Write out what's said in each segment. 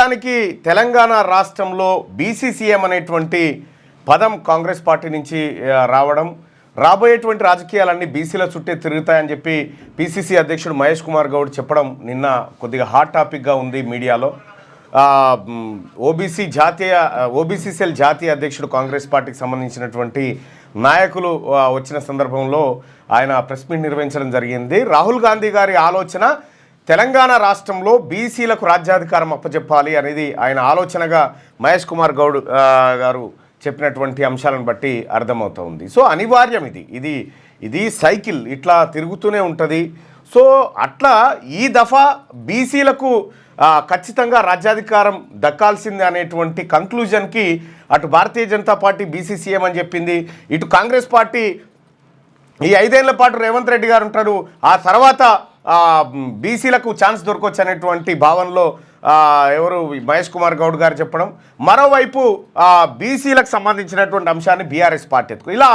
మొత్తానికి తెలంగాణ రాష్ట్రంలో బీసీసీఎం అనేటువంటి పదం కాంగ్రెస్ పార్టీ నుంచి రావడం, రాబోయేటువంటి రాజకీయాలన్నీ బీసీల చుట్టే తిరుగుతాయని చెప్పి పీసీసీ అధ్యక్షుడు మహేష్ కుమార్ గౌడ్ చెప్పడం నిన్న కొద్దిగా హాట్ టాపిక్గా ఉంది మీడియాలో. ఓబీసీ సెల్ జాతీయ అధ్యక్షుడు కాంగ్రెస్ పార్టీకి సంబంధించినటువంటి నాయకులు వచ్చిన సందర్భంలో ఆయన ప్రెస్ మీట్ నిర్వహించడం జరిగింది. రాహుల్ గాంధీ గారి ఆలోచన తెలంగాణ రాష్ట్రంలో బీసీలకు రాజ్యాధికారం అప్పచెప్పాలి అనేది ఆయన ఆలోచనగా మహేష్ కుమార్ గౌడ్ గారు చెప్పినటువంటి అంశాలను బట్టి అర్థమవుతుంది. సో అనివార్యం ఇది సైకిల్ ఇట్లా తిరుగుతూనే ఉంటుంది. సో అట్లా ఈ దఫా బీసీలకు ఖచ్చితంగా రాజ్యాధికారం దక్కాల్సిందే అనేటువంటి కంక్లూజన్కి అటు భారతీయ జనతా పార్టీ బీసీసీఎం అని చెప్పింది, ఇటు కాంగ్రెస్ పార్టీ ఈ 5 ఏళ్ల పాటు రేవంత్ రెడ్డి గారు ఉంటారు, ఆ తర్వాత బీసీలకు ఛాన్స్ దొరకొచ్చు అనేటువంటి భావనలో ఎవరు మహేష్ కుమార్ గౌడ్ గారు చెప్పడం, మరోవైపు బీసీలకు సంబంధించినటువంటి అంశాన్ని బీఆర్ఎస్ పార్టీ ఎత్తుకు, ఇలా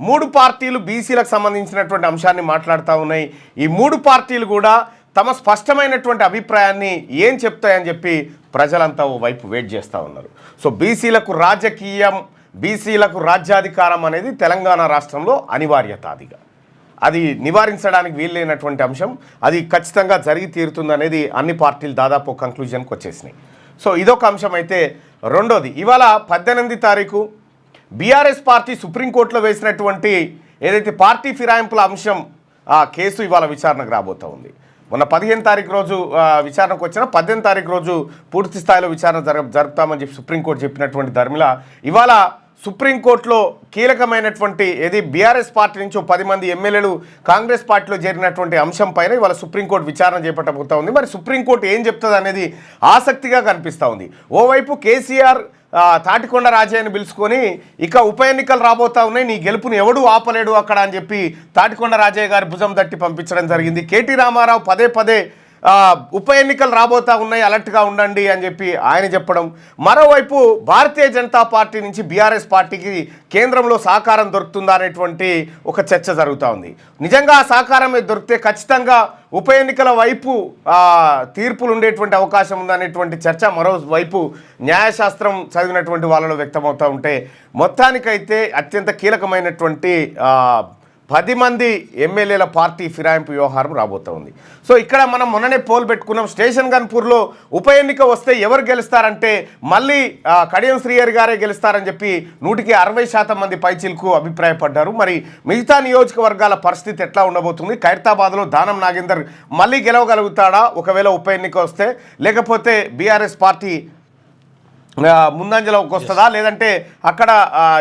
3 పార్టీలు బీసీలకు సంబంధించినటువంటి అంశాన్ని మాట్లాడుతూ ఉన్నాయి. ఈ 3 పార్టీలు కూడా తమ స్పష్టమైనటువంటి అభిప్రాయాన్ని ఏం చెప్తాయని చెప్పి ప్రజలంతా ఓ వైపు వెయిట్ చేస్తూ ఉన్నారు. సో బీసీలకు రాజకీయం, బీసీలకు రాజ్యాధికారం అనేది తెలంగాణ రాష్ట్రంలో అనివార్యత, అది నివారించడానికి వీల్లేనటువంటి అంశం, అది ఖచ్చితంగా జరిగి తీరుతుంది అనేది అన్ని పార్టీలు దాదాపు కంక్లూజన్కి వచ్చేసినాయి. సో ఇదొక అంశం. అయితే రెండోది, ఇవాళ 18 తారీఖు బీఆర్ఎస్ పార్టీ సుప్రీంకోర్టులో వేసినటువంటి ఏదైతే పార్టీ ఫిరాయింపుల అంశం ఆ కేసు ఇవాళ విచారణకు రాబోతూ ఉంది. మొన్న 15 తారీఖు రోజు విచారణకు వచ్చిన 18 తారీఖు రోజు పూర్తి స్థాయిలో విచారణ జరుపుతామని చెప్పి సుప్రీంకోర్టు చెప్పినటువంటి ధర్మిల ఇవాళ సుప్రీంకోర్టులో కీలకమైనటువంటి బీఆర్ఎస్ పార్టీ నుంచి 10 మంది ఎమ్మెల్యేలు కాంగ్రెస్ పార్టీలో చేరినటువంటి అంశం పైన ఇవాళ సుప్రీంకోర్టు విచారణ చేపట్టబోతా ఉంది. మరి సుప్రీంకోర్టు ఏం చెప్తుంది అనేది ఆసక్తిగా కనిపిస్తూ ఉంది. ఓవైపు కేసీఆర్ తాటికొండ రాజయ్యని పిలుచుకొని ఇక ఉప ఎన్నికలు రాబోతా ఉన్నాయి, నీ గెలుపుని ఎవడూ ఆపలేడు అక్కడ అని చెప్పి తాటికొండ రాజయ్య గారి భుజం తట్టి పంపించడం జరిగింది. కేటీ రామారావు పదే ఉప ఎన్నికలు రాబోతా ఉన్నాయి, అలర్ట్గా ఉండండి అని చెప్పి ఆయన చెప్పడం, మరోవైపు భారతీయ జనతా పార్టీ నుంచి బీఆర్ఎస్ పార్టీకి కేంద్రంలో సహకారం దొరుకుతుందా అనేటువంటి ఒక చర్చ జరుగుతూ ఉంది. నిజంగా ఆ సహకారం దొరికితే ఖచ్చితంగా ఉప ఎన్నికల వైపు తీర్పులు ఉండేటువంటి అవకాశం ఉందనేటువంటి చర్చ మరోవైపు న్యాయశాస్త్రం చదివినటువంటి వాళ్ళలో వ్యక్తమవుతూ ఉంటే, మొత్తానికైతే అత్యంత కీలకమైనటువంటి 10 మంది ఎమ్మెల్యేల పార్టీ ఫిరాయింపు వ్యవహారం రాబోతూ ఉంది. సో ఇక్కడ మనం మొన్ననే పోల్ పెట్టుకున్నాం, స్టేషన్ గన్పూర్లో ఉప ఎన్నిక వస్తే ఎవరు గెలుస్తారంటే మళ్ళీ కడియం శ్రీహరి గారే గెలుస్తారని చెప్పి 100కి 60% మంది పైచిలకు అభిప్రాయపడ్డారు. మరి మిగతా నియోజకవర్గాల పరిస్థితి ఎట్లా ఉండబోతుంది? ఖైరతాబాద్లో దానం నాగేందర్ మళ్ళీ గెలవగలుగుతాడా ఒకవేళ ఉప ఎన్నిక వస్తే, లేకపోతే బీఆర్ఎస్ పార్టీ ముందంజలోకి వస్తుందా, లేదంటే అక్కడ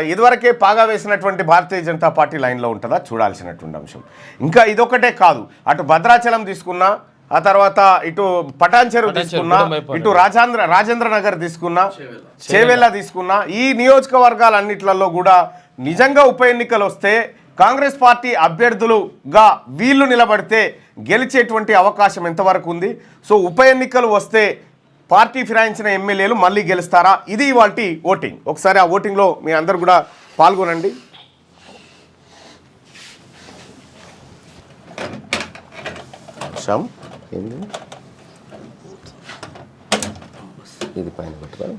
ఇదివరకే పాగా వేసినటువంటి భారతీయ జనతా పార్టీ లైన్లో ఉంటుందా చూడాల్సినటువంటి అంశం. ఇంకా ఇదొకటే కాదు, అటు భద్రాచలం తీసుకున్నా, ఆ తర్వాత ఇటు పటాన్ చెరువు తీసుకున్నా, ఇటు రాజేంద్ర నగర్ తీసుకున్నా, చేవెళ్ళ తీసుకున్నా, ఈ నియోజకవర్గాలన్నిట్లలో కూడా నిజంగా ఉప ఎన్నికలు వస్తే కాంగ్రెస్ పార్టీ అభ్యర్థులుగా వీళ్ళు నిలబడితే గెలిచేటువంటి అవకాశం ఎంతవరకు ఉంది? సో ఉప ఎన్నికలు వస్తే పార్టీ ఫిరాయించిన ఎమ్మెల్యేలు మళ్ళీ గెలుస్తారా? ఇది ఇవాల్టి ఓటింగ్. ఒకసారి ఆ ఓటింగ్లో మీ అందరు కూడా పాల్గొనండి. ఇది పైన పెట్టుకో.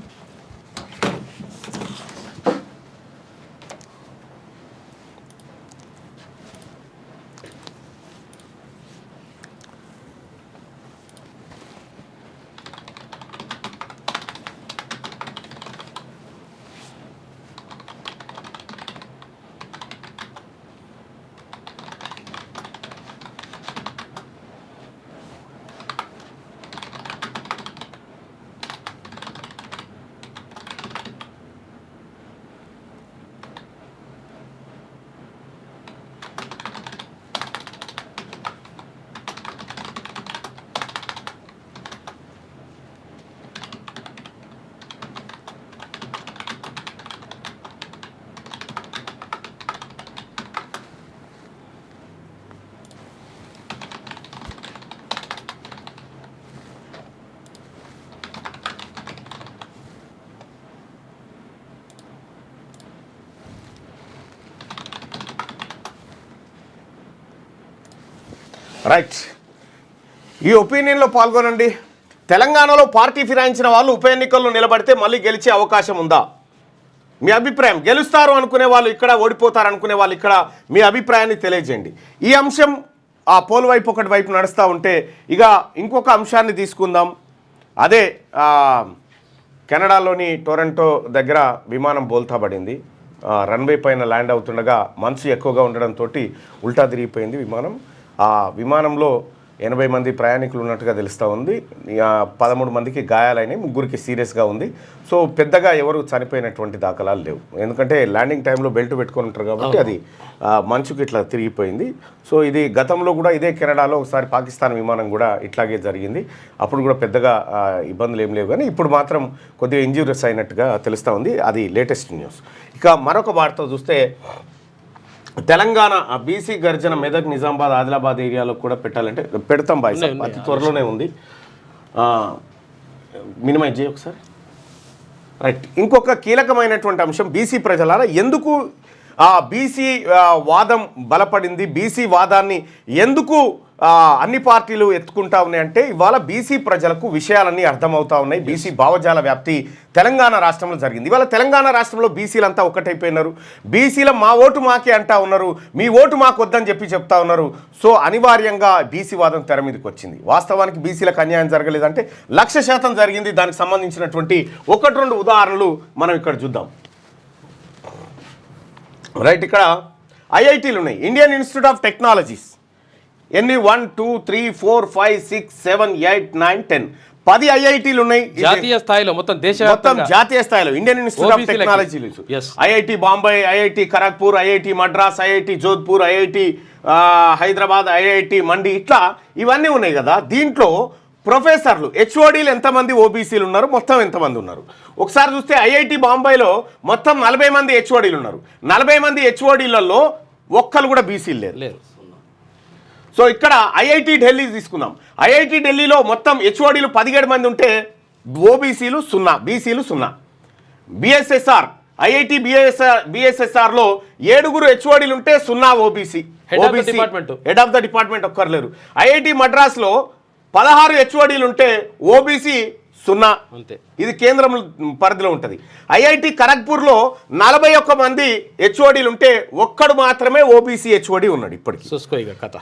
రైట్, ఈ ఒపీనియన్లో పాల్గొనండి. తెలంగాణలో పార్టీ ఫిరాయించిన వాళ్ళు ఉప ఎన్నికల్లో నిలబడితే మళ్ళీ గెలిచే అవకాశం ఉందా? మీ అభిప్రాయం. గెలుస్తారు అనుకునే వాళ్ళు ఇక్కడ, ఓడిపోతారు అనుకునే వాళ్ళు ఇక్కడ, మీ అభిప్రాయాన్ని తెలియజేయండి. ఈ అంశం ఆ పోల్ వైపు ఒకటి వైపు నడుస్తూ ఉంటే ఇక ఇంకొక అంశాన్ని తీసుకుందాం. అదే కెనడాలోని టొరంటో దగ్గర విమానం బోల్తా పడింది. రన్వే పైన ల్యాండ్ అవుతుండగా మంచు ఎక్కువగా ఉండడంతో ఉల్టా తిరిగిపోయింది విమానం. ఆ విమానంలో 80 మంది ప్రయాణికులు ఉన్నట్టుగా తెలుస్తూ ఉంది. 13 మందికి గాయాలైనవి, 3కి సీరియస్గా ఉంది. సో పెద్దగా ఎవరు చనిపోయినటువంటి దాఖలాలు లేవు. ఎందుకంటే ల్యాండింగ్ టైంలో బెల్ట్ పెట్టుకొని ఉంటారు కాబట్టి అది మంచుకి ఇట్లా తిరిగిపోయింది. సో ఇది గతంలో కూడా ఇదే కెనడాలో ఒకసారి పాకిస్తాన్ విమానం కూడా ఇట్లాగే జరిగింది. అప్పుడు కూడా పెద్దగా ఇబ్బందులు ఏం లేవు, కానీ ఇప్పుడు మాత్రం కొద్దిగా ఇంజూరీస్ అయినట్టుగా తెలుస్తూ ఉంది. అది లేటెస్ట్ న్యూస్. ఇక మరొక వార్త చూస్తే తెలంగాణ బీసీ గర్జన మెదక్, నిజామాబాద్, ఆదిలాబాద్ ఏరియాలో కూడా పెట్టాలంటే పెడతాం బాయ్, అతి త్వరలోనే ఉంది. మినిమైజ్ చేయి ఒకసారి. రైట్. ఇంకొక కీలకమైనటువంటి అంశం, బీసీ ప్రజలారా ఎందుకు బీసీ వాదం బలపడింది, బీసీ వాదాన్ని ఎందుకు అన్ని పార్టీలు ఎత్తుకుంటా ఉన్నాయంటే ఇవాళ బీసీ ప్రజలకు విషయాలన్నీ అర్థమవుతా ఉన్నాయి. బీసీ భావజాల వ్యాప్తి తెలంగాణ రాష్ట్రంలో జరిగింది. ఇవాళ తెలంగాణ రాష్ట్రంలో బీసీలంతా ఒకటైపోయినారు. బీసీల మా ఓటు మాకే అంటా ఉన్నారు, మీ ఓటు మాకు వద్దని చెప్తా ఉన్నారు. సో అనివార్యంగా బీసీ వాదం తెర మీదకి వచ్చింది. వాస్తవానికి బీసీలకు అన్యాయం జరగలేదంటే 100% జరిగింది. దానికి సంబంధించినటువంటి 1-2 ఉదాహరణలు మనం ఇక్కడ చూద్దాం. రైట్. ఇక్కడ ఐఐటీలు ఉన్నాయి. ఇండియన్ ఇన్స్టిట్యూట్ ఆఫ్ టెక్నాలజీస్ ఎన్ని 1 2 3 4 5 6 7 8 9 10 10 ఐఐటీలు ఉన్నాయి జాతీయ స్థాయిలో, మొత్తం జాతీయ స్థాయిలో. Indian Institute of Technology, IIT Bombay, IIT Kharagpur, IIT Madras, IIT Jodhpur, IIT Hyderabad, IIT Mandi, ఇట్లా ఇవన్నీ ఉన్నాయి కదా. దీంట్లో ప్రొఫెసర్లు, హెచ్ఓడీలు ఎంతమంది ఓబీసీలు ఉన్నారు, మొత్తం ఎంతమంది ఉన్నారు ఒకసారి చూస్తే ఐఐటి బాంబేలో మొత్తం 40 మంది హెచ్ఓడీలు ఉన్నారు. 40 మంది హెచ్ఓడీలలో ఒక్కరు కూడా బీసీలు లేరు. సో ఇక్కడ ఐఐటి ఢిల్లీ తీసుకుందాం. ఐఐటి ఢిల్లీలో మొత్తం హెచ్ఓడీలు 17 మంది ఉంటే ఓబీసీలు 0, బీసీలు 0. బిఎస్ఎస్ఆర్, ఐఐటి బిఎస్ఎస్ఆర్లో 7 హెచ్ఓడీలు ఉంటే 0 OBC, head of the department ఒక్కర్లేరు. ఐఐటి మద్రాస్లో 16 హెచ్ఓడీలు ఉంటే ఓబీసీ 0. ఇది కేంద్రం పరిధిలో ఉంటుంది. ఐఐటి ఖరగ్పూర్లో 41 మంది హెచ్ఓడీలు ఉంటే ఒక్కడు మాత్రమే ఓబీసీ హెచ్ఓడీ ఉన్నాడు ఇప్పటికి. కథ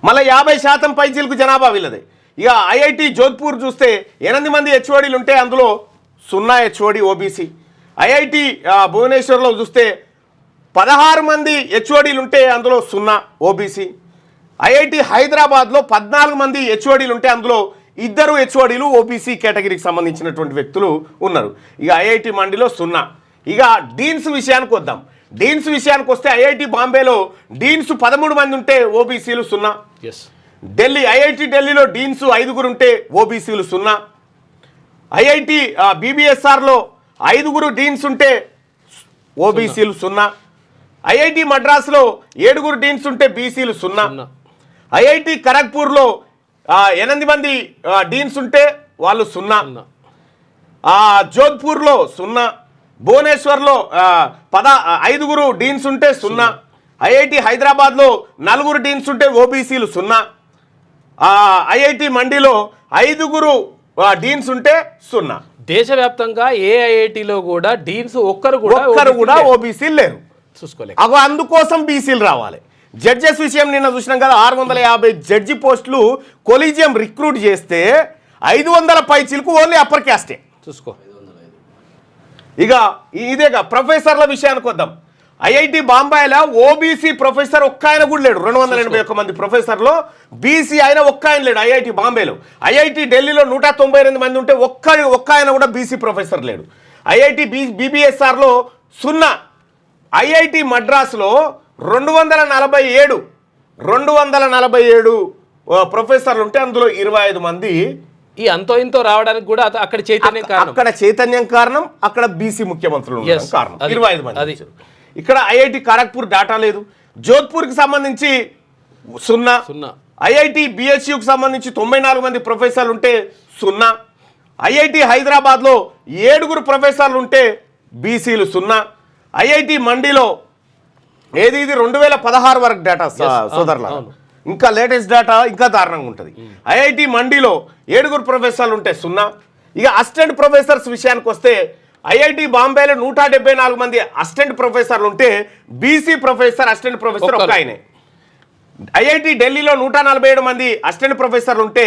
మళ్ళీ 50% పైచీలకు జనాభా వీళ్ళదే. ఇక ఐఐటి జోధ్పూర్ చూస్తే 8 మంది హెచ్ఓడీలు ఉంటే అందులో 0 హెచ్ఓడి ఓబీసీ. ఐఐటి భువనేశ్వర్లో చూస్తే 16 మంది హెచ్ఓడీలు ఉంటే అందులో 0 ఓబీసీ. ఐఐటి హైదరాబాద్లో 14 మంది హెచ్ఓడీలు ఉంటే అందులో 2 హెచ్ఓడీలు ఓబీసీ కేటగిరీకి సంబంధించినటువంటి వ్యక్తులు ఉన్నారు. ఇక ఐఐటి మండిలో 0. ఇక డీన్స్ విషయానికి వద్దాం. డీన్స్ విషయానికి వస్తే ఐఐటి బాంబేలో డీన్స్ 13 మంది ఉంటే ఓబీసీలు 0. ఢిల్లీ, ఐఐటి ఢిల్లీలో డీన్స్ 5 ఉంటే ఓబీసీలు 0. ఐఐటి బీబీఎస్ఆర్లో 5 డీన్స్ ఉంటే ఓబీసీలు 0. ఐఐటి మద్రాసులో 7 డీన్స్ ఉంటే బీసీలు 0. ఐఐటి ఖరగ్పూర్లో 8 మంది డీన్స్ ఉంటే వాళ్ళు 0. జోధ్పూర్లో 0. భువనేశ్వర్లో 5 డీన్స్ ఉంటే 0. ఐఐటి హైదరాబాద్లో 4 డీన్స్ ఉంటే ఓబీసీలు 0. ఐఐటి మండిలో 5 డీన్స్ ఉంటే 0. దేశవ్యాప్తంగా ఏ ఐఐటిలో కూడా డీన్స్ ఒక్కరు కూడా ఓబీసీలు లేరు. చూసుకోలేదు. అందుకోసం బీసీలు రావాలి. జడ్జెస్ విషయం నిన్న చూసినాం కదా, 650 జడ్జి పోస్టులు కొలీజియం రిక్రూట్ చేస్తే 500 పైచీలకు ఓన్లీ అప్పర్ క్యాస్టే. చూసుకో. ఇక ఇదేగా ప్రొఫెసర్ల విషయానికి వద్దాం. ఐఐటి బాంబేలో ఓబీసీ ప్రొఫెసర్ ఒక్క ఆయన కూడా లేడు. 281 మంది ప్రొఫెసర్లో బీసీ ఆయన ఒక్క ఆయన లేడు ఐఐటి బాంబేలో. ఐఐటి ఢిల్లీలో 192 మంది ఉంటే ఒక్క ఆయన కూడా బీసీ ప్రొఫెసర్ లేడు. ఐఐటి బీబీఎస్ఆర్లో 0. ఐఐటి మద్రాసులో 247 ప్రొఫెసర్లు ఉంటే అందులో 25 మంది. ఈ అంతో ఇంతో రావడానికి కూడా అక్కడ చైతన్యం కారణం, అక్కడ బీసీ ముఖ్యమంత్రులు కారణం. 25 మంది. ఇక్కడ ఐఐటి ఖరగ్పూర్ డాటా లేదు. జోధ్పూర్కి సంబంధించి 0. ఐఐటి బిహెచ్యుకి సంబంధించి 94 మంది ప్రొఫెసర్లు ఉంటే 0. ఐఐటి హైదరాబాద్లో 7 ప్రొఫెసర్లు ఉంటే బీసీలు 0. ఐఐటి మండిలో ఇది 2016 వరకు డేటా సోదరుల, ఇంకా లేటెస్ట్ డేటా ఇంకా దారుణంగా ఉంటుంది. ఐఐటి మండిలో 7 ప్రొఫెసర్లు ఉంటే 0. ఇక అసిస్టెంట్ ప్రొఫెసర్స్ విషయానికి వస్తే ఐఐటి బాంబేలో 174 మంది అసిస్టెంట్ ప్రొఫెసర్లు ఉంటే బీసీ ప్రొఫెసర్ అసిస్టెంట్ ప్రొఫెసర్ ఒక్క ఆయనే. ఐఐటి ఢిల్లీలో 147 మంది అసిస్టెంట్ ప్రొఫెసర్లు ఉంటే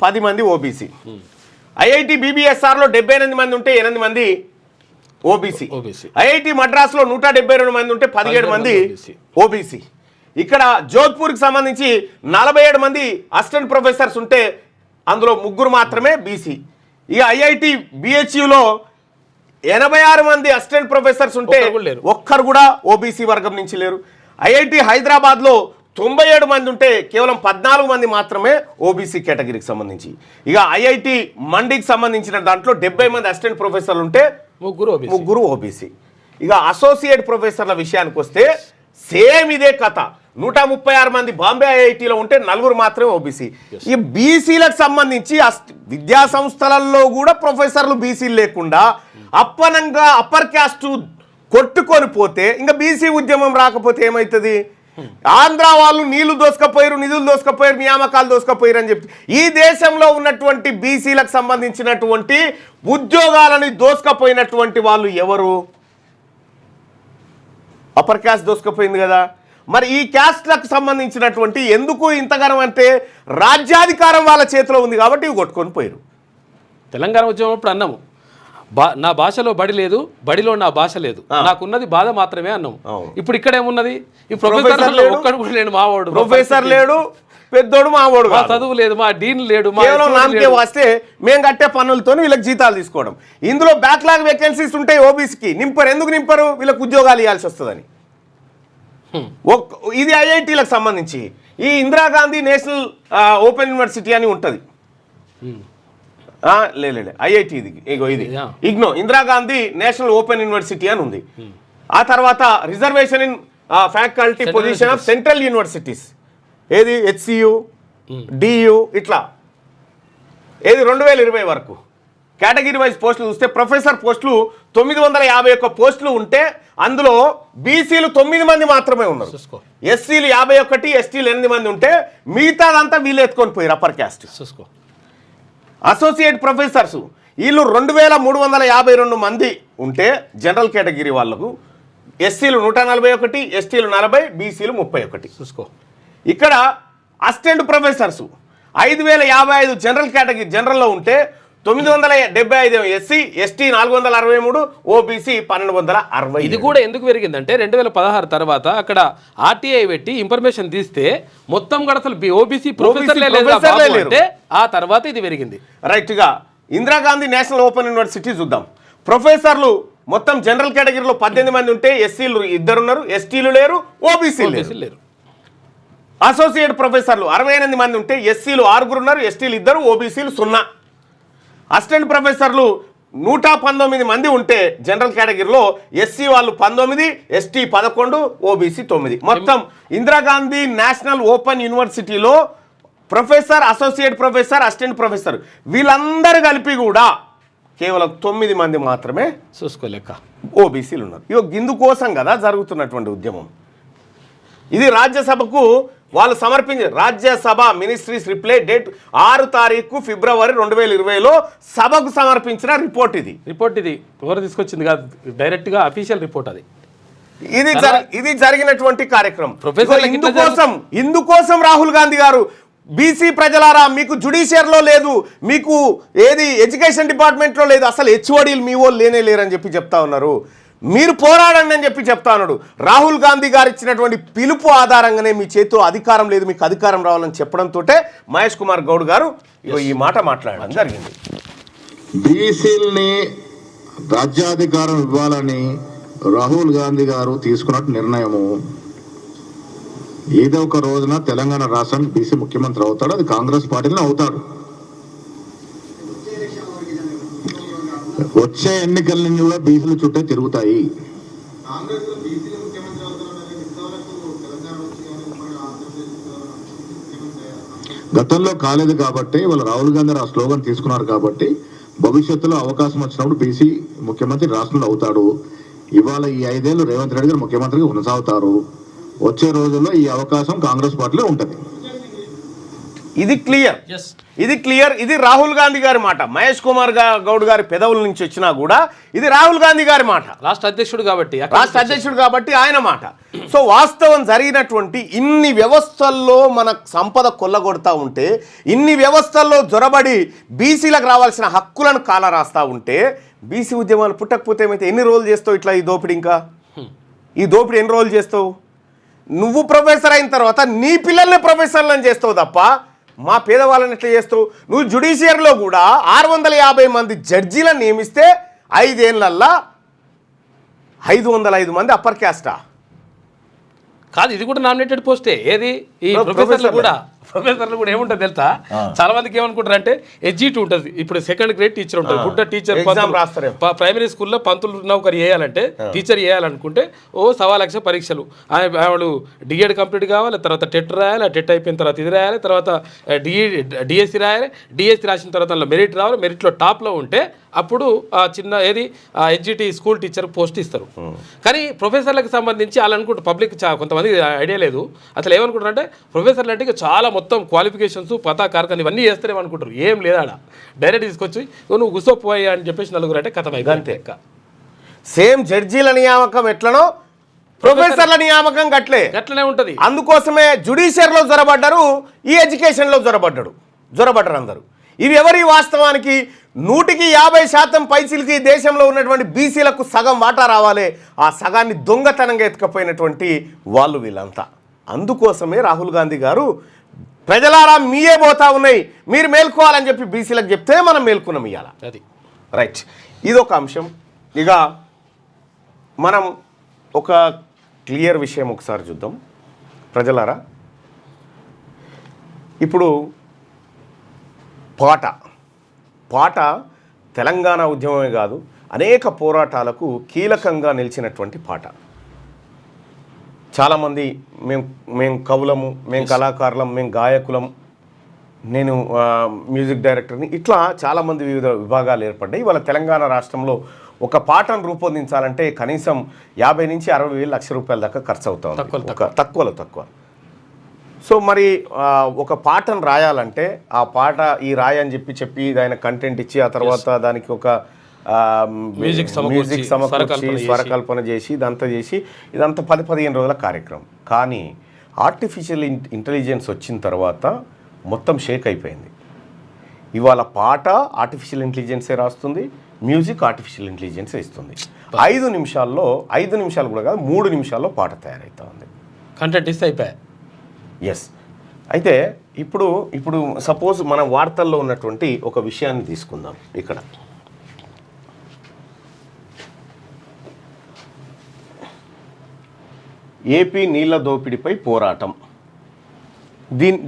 10 మంది ఓబీసీ. ఐఐటి బీబీఎస్ఆర్లో 78 మంది ఉంటే 8 మంది ఓబీసీ. ఐఐటి మద్రాసులో 172 మంది ఉంటే 17 మంది ఓబీసీ. ఇక్కడ జోధ్పూర్కి సంబంధించి 47 మంది అసిస్టెంట్ ప్రొఫెసర్స్ ఉంటే అందులో 3 మాత్రమే బీసీ. ఇక ఐఐటి బిహెచ్యులో 86 మంది అసిస్టెంట్ ప్రొఫెసర్స్ ఉంటే ఒక్కరు కూడా ఓబీసీ వర్గం నుంచి లేరు. ఐఐటి హైదరాబాద్లో 97 మంది ఉంటే కేవలం 14 మంది మాత్రమే ఓబీసీ కేటగిరీకి సంబంధించి. ఇక ఐఐటి మండికి సంబంధించిన దాంట్లో 70 మంది అసిస్టెంట్ ప్రొఫెసర్లు ఉంటే 3 ఓబీసీ. ఇక అసోసియేట్ ప్రొఫెసర్ల విషయానికి వస్తే సేమ్ ఇదే కథ. 136 మంది బాంబే ఐఐటిలో ఉంటే 4 మాత్రమే ఓబీసీ. ఈ బీసీలకు సంబంధించి విద్యా సంస్థలలో కూడా ప్రొఫెసర్లు బీసీలు లేకుండా అప్పనంగా అప్పర్ క్యాస్ట్ కొట్టుకొని పోతే ఇంకా బీసీ ఉద్యమం రాకపోతే ఏమవుతుంది? ఆంధ్ర వాళ్ళు నీళ్లు దోసుకపోయారు, నిధులు దోసుకపోయారు, నియామకాలు దోసుకపోయారు అని చెప్పి ఈ దేశంలో ఉన్నటువంటి బీసీలకు సంబంధించినటువంటి ఉద్యోగాలని దోసుకపోయినటువంటి వాళ్ళు ఎవరు? అప్పర్ క్యాస్ట్ దోసుకపోయింది కదా. మరి ఈ క్యాస్ట్లకు సంబంధించినటువంటి ఎందుకు ఇంతగానం అంటే రాజ్యాధికారం వాళ్ళ చేతిలో ఉంది కాబట్టి ఇవి కొట్టుకొని పోయారు. తెలంగాణ ఉద్యమం అప్పుడు అన్నాము, నా భాషలో బడి లేదు, బడిలో నా భాష లేదు, నాకున్నది బాధ మాత్రమే అన్నాము. ఇప్పుడు ఇక్కడ ఏమున్నది? ఈ ప్రొఫెసర్ ఒక్కడు కూడా లేడు, మావాడు ప్రొఫెసర్ లేడు, పెద్దోడు మావాడు, మా చదువు లేదు, మా డీన్ లేడు, నామకే వస్తే మేము కట్టే పన్నులతో వీళ్ళకి జీతాలు తీసుకోవడం. ఇందులో బ్యాక్లాగ్ వేకెన్సీస్ ఉంటాయి ఓబీసీకి, నింపరు. ఎందుకు నింపరు? వీళ్ళకి ఉద్యోగాలు ఇవ్వాల్సి వస్తుందని. ఇది ఐఐటీలకు సంబంధించి. ఈ ఇందిరాగాంధీ నేషనల్ ఓపెన్ యూనివర్సిటీ అని ఉంటుంది. లేదు ఐఐటి ఇది IGNOU Indira Gandhi national open university అని ఉంది. ఆ తర్వాత reservation in faculty position of central universities ఏది హెచ్సియు డియు ఇట్లా ఏది 2020 వరకు కేటగిరీ వైజ్ పోస్టులు చూస్తే ప్రొఫెసర్ పోస్టులు 951 పోస్టులు ఉంటే అందులో బీసీలు 9 మంది మాత్రమే ఉన్నారు. ఎస్సీలు 51, ఎస్టీలు 8 మంది ఉంటే మిగతాదంతా వీళ్ళు ఎత్తుకొని పోయారు అప్పర్ క్యాస్ట్. అసోసియేట్ ప్రొఫెసర్స్ వీళ్ళు 2352 మంది ఉంటే జనరల్ కేటగిరీ వాళ్ళకు ఎస్సీలు 141, ఎస్టీలు 40, బీసీలు 31. ఇక్కడ అసిస్టెంట్ ప్రొఫెసర్స్ 5055 జనరల్ కేటగిరీ జనరల్లో ఉంటే 975 ఎస్సీ, ఎస్టీ 463, ఓబీసీ 1260. ఇది కూడా ఎందుకు పెరిగిందంటే 2016 తర్వాత అక్కడ ఆర్టీఐ పెట్టి ఇన్ఫర్మేషన్ తీస్తే మొత్తం కూడా అసలు ఓబీసీ ప్రొఫెసర్లే అంటే ఆ తర్వాత ఇది పెరిగింది. రైట్గా ఇందిరాగాంధీ నేషనల్ ఓపెన్ యూనివర్సిటీ చూద్దాం. ప్రొఫెసర్లు మొత్తం జనరల్ కేటగిరీలో 18 మంది ఉంటే ఎస్సీలు 2 ఉన్నారు, ఎస్టీలు లేరు, ఓబీసీ లేరు. అసోసియేట్ ప్రొఫెసర్లు 68 మంది ఉంటే ఎస్సీలు 6 ఉన్నారు, ఎస్టీలు 2, ఓబీసీలు 0. అసిస్టెంట్ ప్రొఫెసర్లు 119 మంది ఉంటే జనరల్ కేటగిరీలో ఎస్సీ వాళ్ళు 19, ఎస్టీ 11, ఓబీసీ 9. మొత్తం ఇందిరాగాంధీ నేషనల్ ఓపెన్ యూనివర్సిటీలో professor, associate professor, assistant professor వీళ్ళందరూ కలిపి కూడా కేవలం 9 మంది మాత్రమే చూసుకోలేక ఓబీసీలు ఉన్నారు. ఇందుకోసం కదా జరుగుతున్నటువంటి ఉద్యమం. ఇది రాజ్యసభకు వాళ్ళు సమర్పించారు. రాజ్యసభ మినిస్ట్రీస్ రిప్లై డేట్ 6 తారీఖు ఫిబ్రవరి 2020లో సభకు సమర్పించిన రిపోర్ట్ ఇది ఎవరు తీసుకొచ్చింది కాదు, డైరెక్ట్గా అఫీషియల్ రిపోర్ట్ అది. ఇది జరిగినటువంటి కార్యక్రమం. ఇందుకోసం రాహుల్ గాంధీ గారు బీసీ ప్రజలారా మీకు జుడిషియర్లో లేదు, మీకు ఏది ఎడ్యుకేషన్ డిపార్ట్మెంట్లో లేదు, అసలు హెచ్ఓడీలు మీ వాళ్ళు లేనే లేరని చెప్పి చెప్తా ఉన్నారు. మీరు పోరాడండి అని చెప్పి చెప్తా ఉన్నాడు. రాహుల్ గాంధీ గారు ఇచ్చినటువంటి పిలుపు ఆధారంగానే మీ చేతిలో అధికారం లేదు, మీకు అధికారం రావాలని చెప్పడంతో మహేష్ కుమార్ గౌడ్ గారు ఈ మాట మాట్లాడడం జరిగింది. బీసీల్ని రాజ్యాధికారం ఇవ్వాలని రాహుల్ గాంధీ గారు తీసుకున్న నిర్ణయము ఏదో ఒక రోజున తెలంగాణ రాష్ట్రానికి బీసీ ముఖ్యమంత్రి అవుతాడు, అది కాంగ్రెస్ పార్టీలో అవుతాడు. వచ్చే ఎన్నికల నుంచి కూడా బీసీలు చుట్టే తిరుగుతాయి. గతంలో కాలేదు కాబట్టి వాళ్ళ రాహుల్ గాంధీ ఆ స్లోగన్ తీసుకున్నారు కాబట్టి భవిష్యత్తులో అవకాశం వచ్చినప్పుడు బీసీ ముఖ్యమంత్రి రాష్ట్రంలో అవుతాడు. ఇవాళ ఈ 5 ఏళ్ళు రేవంత్ రెడ్డి గారు ముఖ్యమంత్రిగా కొనసాగుతారు. వచ్చే రోజుల్లో ఈ అవకాశం కాంగ్రెస్ పార్టీలో ఉంటుంది. ఇది క్లియర్, ఇది క్లియర్. ఇది రాహుల్ గాంధీ గారి మాట. మహేష్ కుమార్ గౌడ్ గారి పెదవుల నుంచి వచ్చినా కూడా ఇది రాహుల్ గాంధీ గారి మాట. రాష్ట్ర అధ్యక్షుడు కాబట్టి ఆయన మాట. సో వాస్తవం జరిగినటువంటి ఇన్ని వ్యవస్థల్లో మన సంపద కొల్లగొడతా ఉంటే, ఇన్ని వ్యవస్థల్లో జొరబడి బీసీలకు రావాల్సిన హక్కులను కాల రాస్తా ఉంటే, బీసీ ఉద్యమాలు పుట్టకపోతే ఏమైతే ఎన్ని రోజులు చేస్తావు ఇట్లా ఈ దోపిడీ? ఇంకా ఈ దోపిడీ ఎన్ని రోజులు చేస్తావు? నువ్వు ప్రొఫెసర్ అయిన తర్వాత నీ పిల్లల్ని ప్రొఫెసర్లను చేస్తావు తప్ప మా పేదవాళ్ళని ఎట్లా చేస్తావు? నువ్వు జ్యుడిషియరీలో కూడా 650 మంది జడ్జీలను నియమిస్తే 5 ఏళ్లల్లా 505 మంది అప్పర్ క్యాస్టా? కాదు, ఇది కూడా నామినేటెడ్ పోస్టే. ఏది ఈ ప్రొఫెసర్లు కూడా ఏముంటుంది తెలుసా? చాలా మందికి ఏమనుకుంటారు అంటే ఎడ్జిట్ ఉంటుంది. ఇప్పుడు సెకండ్ గ్రేడ్ టీచర్ ఉంటుంది, గుడ్డ టీచర్ ప్రైమరీ స్కూల్లో పంతులు నౌకరు చేయాలంటే, టీచర్ చేయాలనుకుంటే 1.25 లక్ష పరీక్షలు. ఆవిడ డిఎడ్ కంప్లీట్ కావాలి, తర్వాత టెట్ రాయాలి, టెట్ అయిపోయిన తర్వాత ఇది రాయాలి, తర్వాత డిఎస్సి రాయాలి, డిఎస్సి రాసిన తర్వాత మెరిట్ రావాలి, మెరిట్లో టాప్లో ఉంటే అప్పుడు చిన్న ఎడ్జిటి స్కూల్ టీచర్ పోస్ట్ ఇస్తారు. కానీ ప్రొఫెసర్లకు సంబంధించి వాళ్ళు అనుకుంటారు, పబ్లిక్ కొంతమంది ఐడియా లేదు, అసలు ఏమనుకుంటారు అంటే ప్రొఫెసర్లు అంటే చాలా మొత్తం క్వాలిఫికేషన్స్ పతా కార్ఖాన ఇవన్నీ చేస్తారేమో అనుకుంటారు. ఏం లేదాడ, డైరెక్ట్ తీసుకొచ్చి నువ్వు గుసోపోయా అని చెప్పేసి నలుగురు అంటే కథ అంతే. సేమ్ జడ్జీల నియామకం ఎట్లనో ప్రొఫెసర్ల నియామకం గట్లనే ఉంటుంది. అందుకోసమే జ్యుడిషియరీలో జొరబడ్డారు, ఈ ఎడ్యుకేషన్లో జొరబడ్డారు అందరూ. ఇవి ఎవరి వాస్తవానికి 150% పైసలకి దేశంలో ఉన్నటువంటి బీసీలకు సగం వాటా రావాలి. ఆ సగాన్ని దొంగతనంగా ఎత్తుకపోయినటువంటి వాళ్ళు వీళ్ళంతా. అందుకోసమే రాహుల్ గాంధీ గారు ప్రజలారా మీయే పోతా ఉన్నాయి, మీరు మేల్కోవాలని చెప్పి బీసీలకు చెప్తే మనం మేల్కున్నాం ఇవాళ. అది రైట్, ఇదొక అంశం. ఇక మనం ఒక క్లియర్ విషయం ఒకసారి చూద్దాం ప్రజలారా. ఇప్పుడు పాట తెలంగాణ ఉద్యమమే కాదు, అనేక పోరాటాలకు కీలకంగా నిలిచినటువంటి పాట. చాలామంది మేము కవులము, మేము కళాకారులం, మేము గాయకులం, నేను మ్యూజిక్ డైరెక్టర్ని, ఇట్లా చాలామంది వివిధ విభాగాలు ఏర్పడ్డాయి. ఇవాళ తెలంగాణ రాష్ట్రంలో ఒక పాటను రూపొందించాలంటే కనీసం 50 నుంచి 60 లక్షల రూపాయల దాకా ఖర్చు అవుతుంది, తక్కువ. సో మరి ఒక పాటను రాయాలంటే ఆ పాట ఈ రాయని చెప్పి ఆయన కంటెంట్ ఇచ్చి ఆ తర్వాత దానికి ఒక మ్యూజిక్ సమకూర్చి స్వరకల్పన చేసి ఇదంతా 10-15 రోజుల కార్యక్రమం. కానీ ఆర్టిఫిషియల్ ఇంటెలిజెన్స్ వచ్చిన తర్వాత మొత్తం షేక్ అయిపోయింది. ఇవాళ పాట ఆర్టిఫిషియల్ ఇంటెలిజెన్సే రాస్తుంది, మ్యూజిక్ ఆర్టిఫిషియల్ ఇంటెలిజెన్సే ఇస్తుంది. 5 నిమిషాలు కూడా కాదు, 3 నిమిషాల్లో పాట తయారవుతా ఉంది, కంటెంట్ ఇస్తే అయిపోయాయి. ఎస్. అయితే ఇప్పుడు సపోజ్ మన వార్తల్లో ఉన్నటువంటి ఒక విషయాన్ని తీసుకుందాం. ఇక్కడ ఏపీ నీళ్ల దోపిడీపై పోరాటం,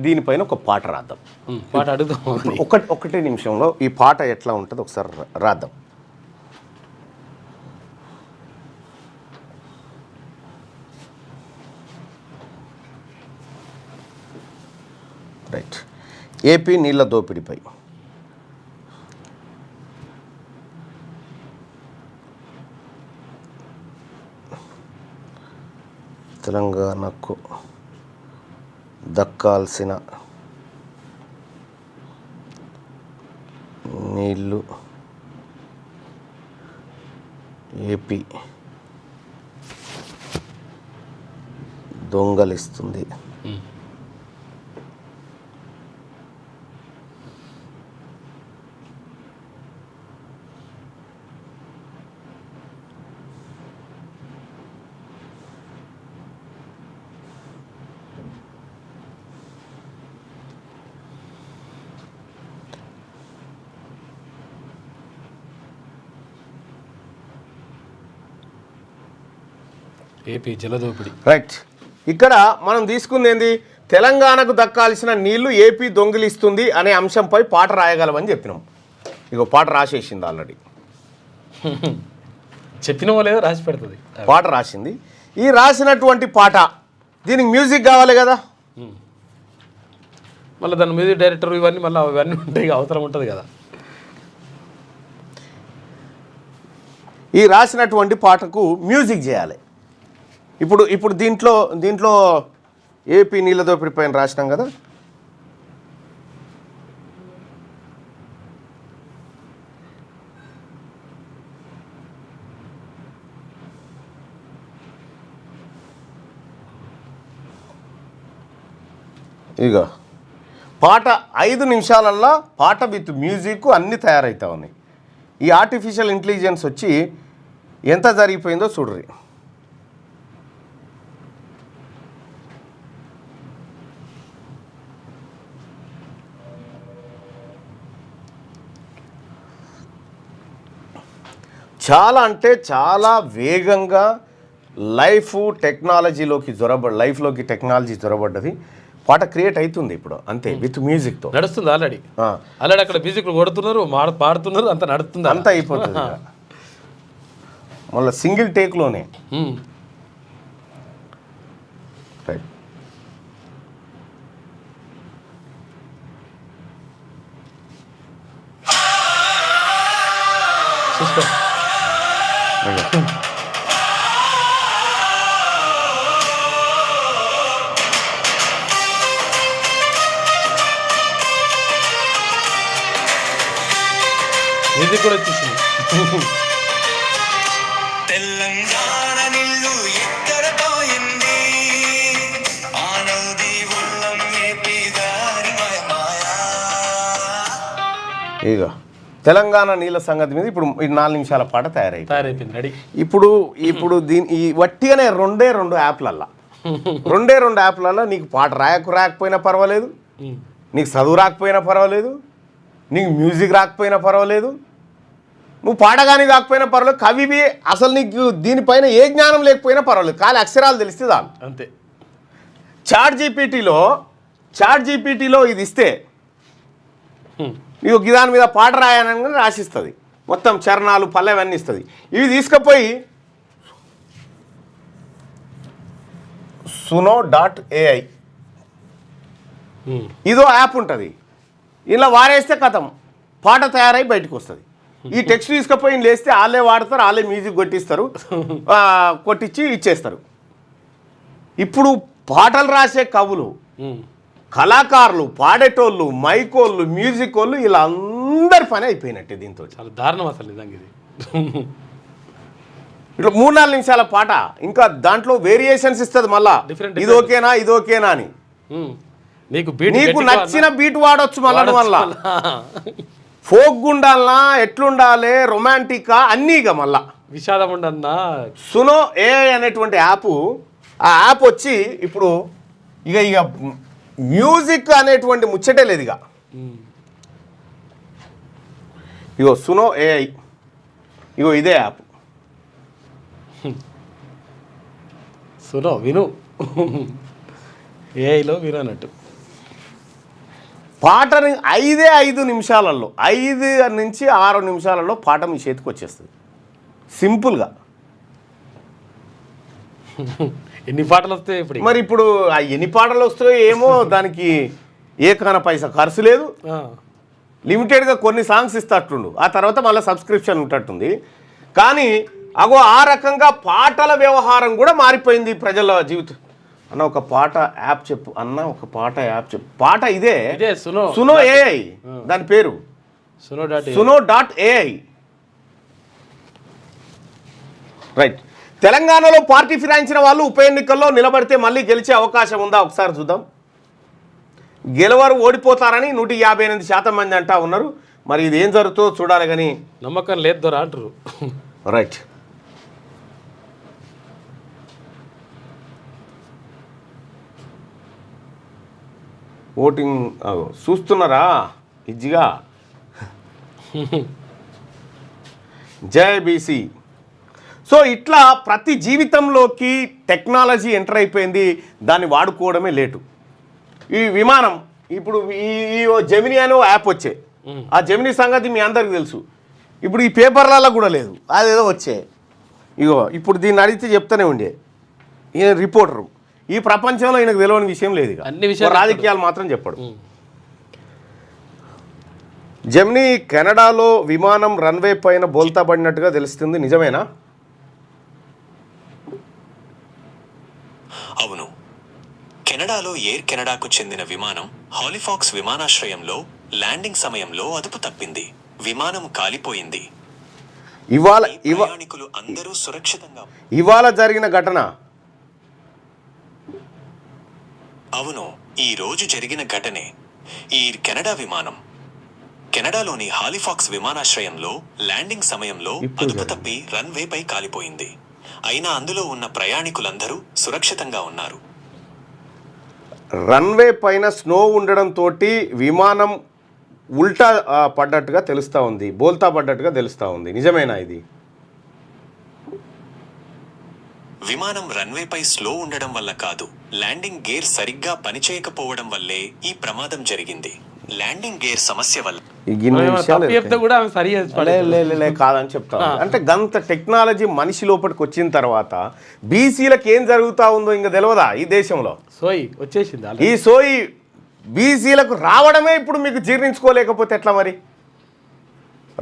దీనిపైన ఒక పాట రాద్దాం. పాట అడుగుదాం. ఒకటే నిమిషంలో ఈ పాట ఎట్లా ఉంటుందో ఒకసారి రాద్దాం. రైట్, ఏపీ నీళ్ల దోపిడీపై తెలంగాణకు దక్కాల్సిన నీళ్లు ఏపీ దొంగలిస్తుంది. ఏపీ జలదోపిడి. రైట్, ఇక్కడ మనం తీసుకుంది ఏంది? తెలంగాణకు దక్కాల్సిన నీళ్లు ఏపీ దొంగిలిస్తుంది అనే అంశంపై పాట రాయగలమని చెప్పినాం. ఇగో పాట రాసేసింది ఆల్రెడీ. చెప్పినవో లేదో రాసి పెడుతుంది. పాట రాసింది. ఈ రాసినటువంటి పాట దీనికి మ్యూజిక్ కావాలి కదా, మళ్ళీ దాని మ్యూజిక్ డైరెక్టర్ ఇవన్నీ ఉంటాయి, అవసరం ఉంటుంది కదా. ఈ రాసినటువంటి పాటకు మ్యూజిక్ చేయాలి. ఇప్పుడు దీంట్లో ఏపీ నీళ్ళ దోపిడీ పైన రాసినాం కదా, ఇక పాట 5 నిమిషాలల్లో పాట విత్ మ్యూజిక్ అన్నీ తయారవుతా ఉన్నాయి. ఈ ఆర్టిఫిషియల్ ఇంటెలిజెన్స్ వచ్చి ఎంత జరిగిపోయిందో చూడ్రి. చాలా అంటే చాలా వేగంగా లైఫ్లోకి టెక్నాలజీ జొరబడ్డది. పాట క్రియేట్ అవుతుంది ఇప్పుడు అంతే, విత్ మ్యూజిక్తో నడుస్తుంది. ఆల్రెడీ అక్కడ మ్యూజిక్ కొడుతున్నారు, పాడుతున్నారు, అంత నడుస్తుంది, అంతా అయిపోతుంది. మళ్ళీ సింగిల్ టేక్లోనే. రైట్. మ్యూజిక్ కూడా వచ్చేసింది. తెలంగాణ నిల్లు ఎక్కడపోయింది ఆనోది ఉల్లం ఏపీ గారి మాయా. ఇక తెలంగాణ నీళ్ళ సంగతి మీద ఇప్పుడు ఈ 4 నిమిషాల పాట తయారైపోయింది రెడీ. ఇప్పుడు దీని ఈ వట్టిగానే రెండే 2 యాప్లల్లో నీకు పాట రాకపోయినా పర్వాలేదు, నీకు చదువు రాకపోయినా పర్వాలేదు, నీకు మ్యూజిక్ రాకపోయినా పర్వాలేదు, నువ్వు పాడగాని కాకపోయినా పర్వాలేదు, కవివి అసలు నీకు దీనిపైన ఏ జ్ఞానం లేకపోయినా పర్వాలేదు, కానీ అక్షరాలు తెలిస్తే చాలు అంతే. చాట్ జీపీటీలో ఇది ఇస్తే నీకు దాని మీద పాట రాయనని రాసిస్తుంది, మొత్తం చరణాలు పల్లెవన్నీ ఇస్తుంది. ఇవి తీసుకుపోయి suno.ai ఇదో యాప్ ఉంటుంది, ఇలా వారేస్తే కథం పాట తయారై బయటకు వస్తుంది. ఈ టెక్స్ట్ తీసుకుపోయి లేస్తే వాళ్ళే వాడతారు, వాళ్ళే మ్యూజిక్ కొట్టించి ఇచ్చేస్తారు. ఇప్పుడు పాటలు రాసే కవులు, కళాకారులు, పాడేటోళ్ళు, మైకోళ్ళు, మ్యూజిక్ వాళ్ళు ఇలా అందరి పని అయిపోయినట్టే దీంతో. చాలా దారుణం అసలు నిజంగా ఇది. ఇట్లా 3-4 నిమిషాల పాట, ఇంకా దాంట్లో వేరియేషన్స్ ఇస్తుంది మళ్ళా, ఇది ఓకేనా అని. నీకు నచ్చిన బీట్ వాడొచ్చు మళ్ళీ, మళ్ళా ఫోక్ గుండాలనా, ఎట్లుండాలి, రొమాంటికా అన్నీ ఇక మళ్ళా విషాదం ఉండన్నా. సునో ఏఐ అనేటువంటి యాప్, ఆ యాప్ వచ్చి ఇప్పుడు ఇక మ్యూజిక్ అనేటువంటి ముచ్చటే లేదు ఇక. ఇగో సునో ఏఐ, ఇగో ఇదే యాప్. సునో విను, ఏఐలో విను అన్నట్టు. పాటని 5 నిమిషాలలో 5 నుంచి 6 నిమిషాలలో పాట మీ చేతికి వచ్చేస్తుంది సింపుల్గా. ఎన్ని పాటలు వస్తాయి ఇప్పుడు? మరి ఇప్పుడు ఆ ఎన్ని పాటలు వస్తాయో ఏమో, దానికి ఏకాన పైసా ఖర్చు లేదు, లిమిటెడ్గా కొన్ని సాంగ్స్ ఇస్తట్టుండు, ఆ తర్వాత మళ్ళీ సబ్స్క్రిప్షన్ ఉంటట్టుంది. కానీ ఆ రకంగా పాటల వ్యవహారం కూడా మారిపోయింది ప్రజల జీవితం. అన్న ఒక పాట యాప్ చెప్పు అన్న, ఒక పాట యాప్ చెప్పు. పాట ఇదే సునో ఏఐ, దాని పేరు suno.ai. రైట్. తెలంగాణలో పార్టీ ఫిరాయించిన వాళ్ళు ఉప ఎన్నికల్లో నిలబడితే మళ్ళీ గెలిచే అవకాశం ఉందా ఒకసారి చూద్దాం. గెలవరు, ఓడిపోతారని 158% మంది అంటా ఉన్నారు. మరి ఇది ఏం జరుగుతుందో చూడాలి, కానీ నమ్మకం లేదు దొరా అంటారు. రైట్. ఓటింగ్ చూస్తున్నారా ఇజ్జిగా, జై బీసీ. సో ఇట్లా ప్రతి జీవితంలోకి టెక్నాలజీ ఎంటర్ అయిపోయింది, దాన్ని వాడుకోవడమే లేటు. ఈ విమానం ఇప్పుడు ఈ జెమినీ అనే యాప్ వచ్చే, ఆ జెమినీ సంగతి మీ అందరికి తెలుసు. ఇప్పుడు ఈ పేపర్లలో కూడా లేదు, అదేదో వచ్చే. ఇప్పుడు దీన్ని అడిగితే చెప్తూనే ఉండే, ఈయన రిపోర్టరు, ఈ ప్రపంచంలో ఈయనకు తెలియని విషయం లేదు. అన్ని విషయాలు రాజకీయాలు మాత్రం చెప్పడు. జెమినీ కెనడాలో విమానం రన్వే పైన బోల్తా పడినట్టుగా తెలుస్తుంది, నిజమేనా? అవును, కెనడాలో ఎయిర్ కెనడాకు చెందిన విమానం హాలిఫాక్స్ విమానాశ్రయంలో ల్యాండింగ్ సమయంలో అదుపు తప్పింది. విమానం కాలిపోయింది. ప్రయాణికులు అందరూ సురక్షితంగా. ఇవాళ జరిగిన ఘటన. అవును, ఈ రోజు జరిగిన ఘటనే ఈ కెనడా విమానం. కెనడాలోని హాలిఫాక్స్ విమానాశ్రయంలో ల్యాండింగ్ సమయంలో అదుపు తప్పి రన్వేపై కాలిపోయింది. అయినా అందులో ఉన్న ప్రయాణికులందరూ సురక్షితంగా ఉన్నారు. రన్వే పైన స్నో ఉండడంతో విమానం ఉల్టా పడ్డట్టుగా తెలుస్తూ ఉంది, బోల్తా పడ్డట్టుగా తెలుస్తూ ఉంది. నిజమేనా ఇది? విమానం రన్వేపై స్లో ఉండడం వల్ల కాదు, ల్యాండింగ్ గేర్ సరిగ్గా పనిచేయకపోవడం వల్లే ఈ ప్రమాదం జరిగింది. ల్యాండింగ్ గేర్ సమస్య వల్ల చెప్తే కూడా ఆమె సరి కాదని చెప్తా. అంటే గంత టెక్నాలజీ మనిషి లోపలికి వచ్చిన తర్వాత బీసీలకు ఏం జరుగుతూ ఉందో ఇంకా తెలియదా ఈ దేశంలో? సోయి వచ్చేసింది. ఈ సోయి బీసీలకు రావడమే ఇప్పుడు మీకు జీర్ణించుకోలేకపోతే ఎట్లా మరి?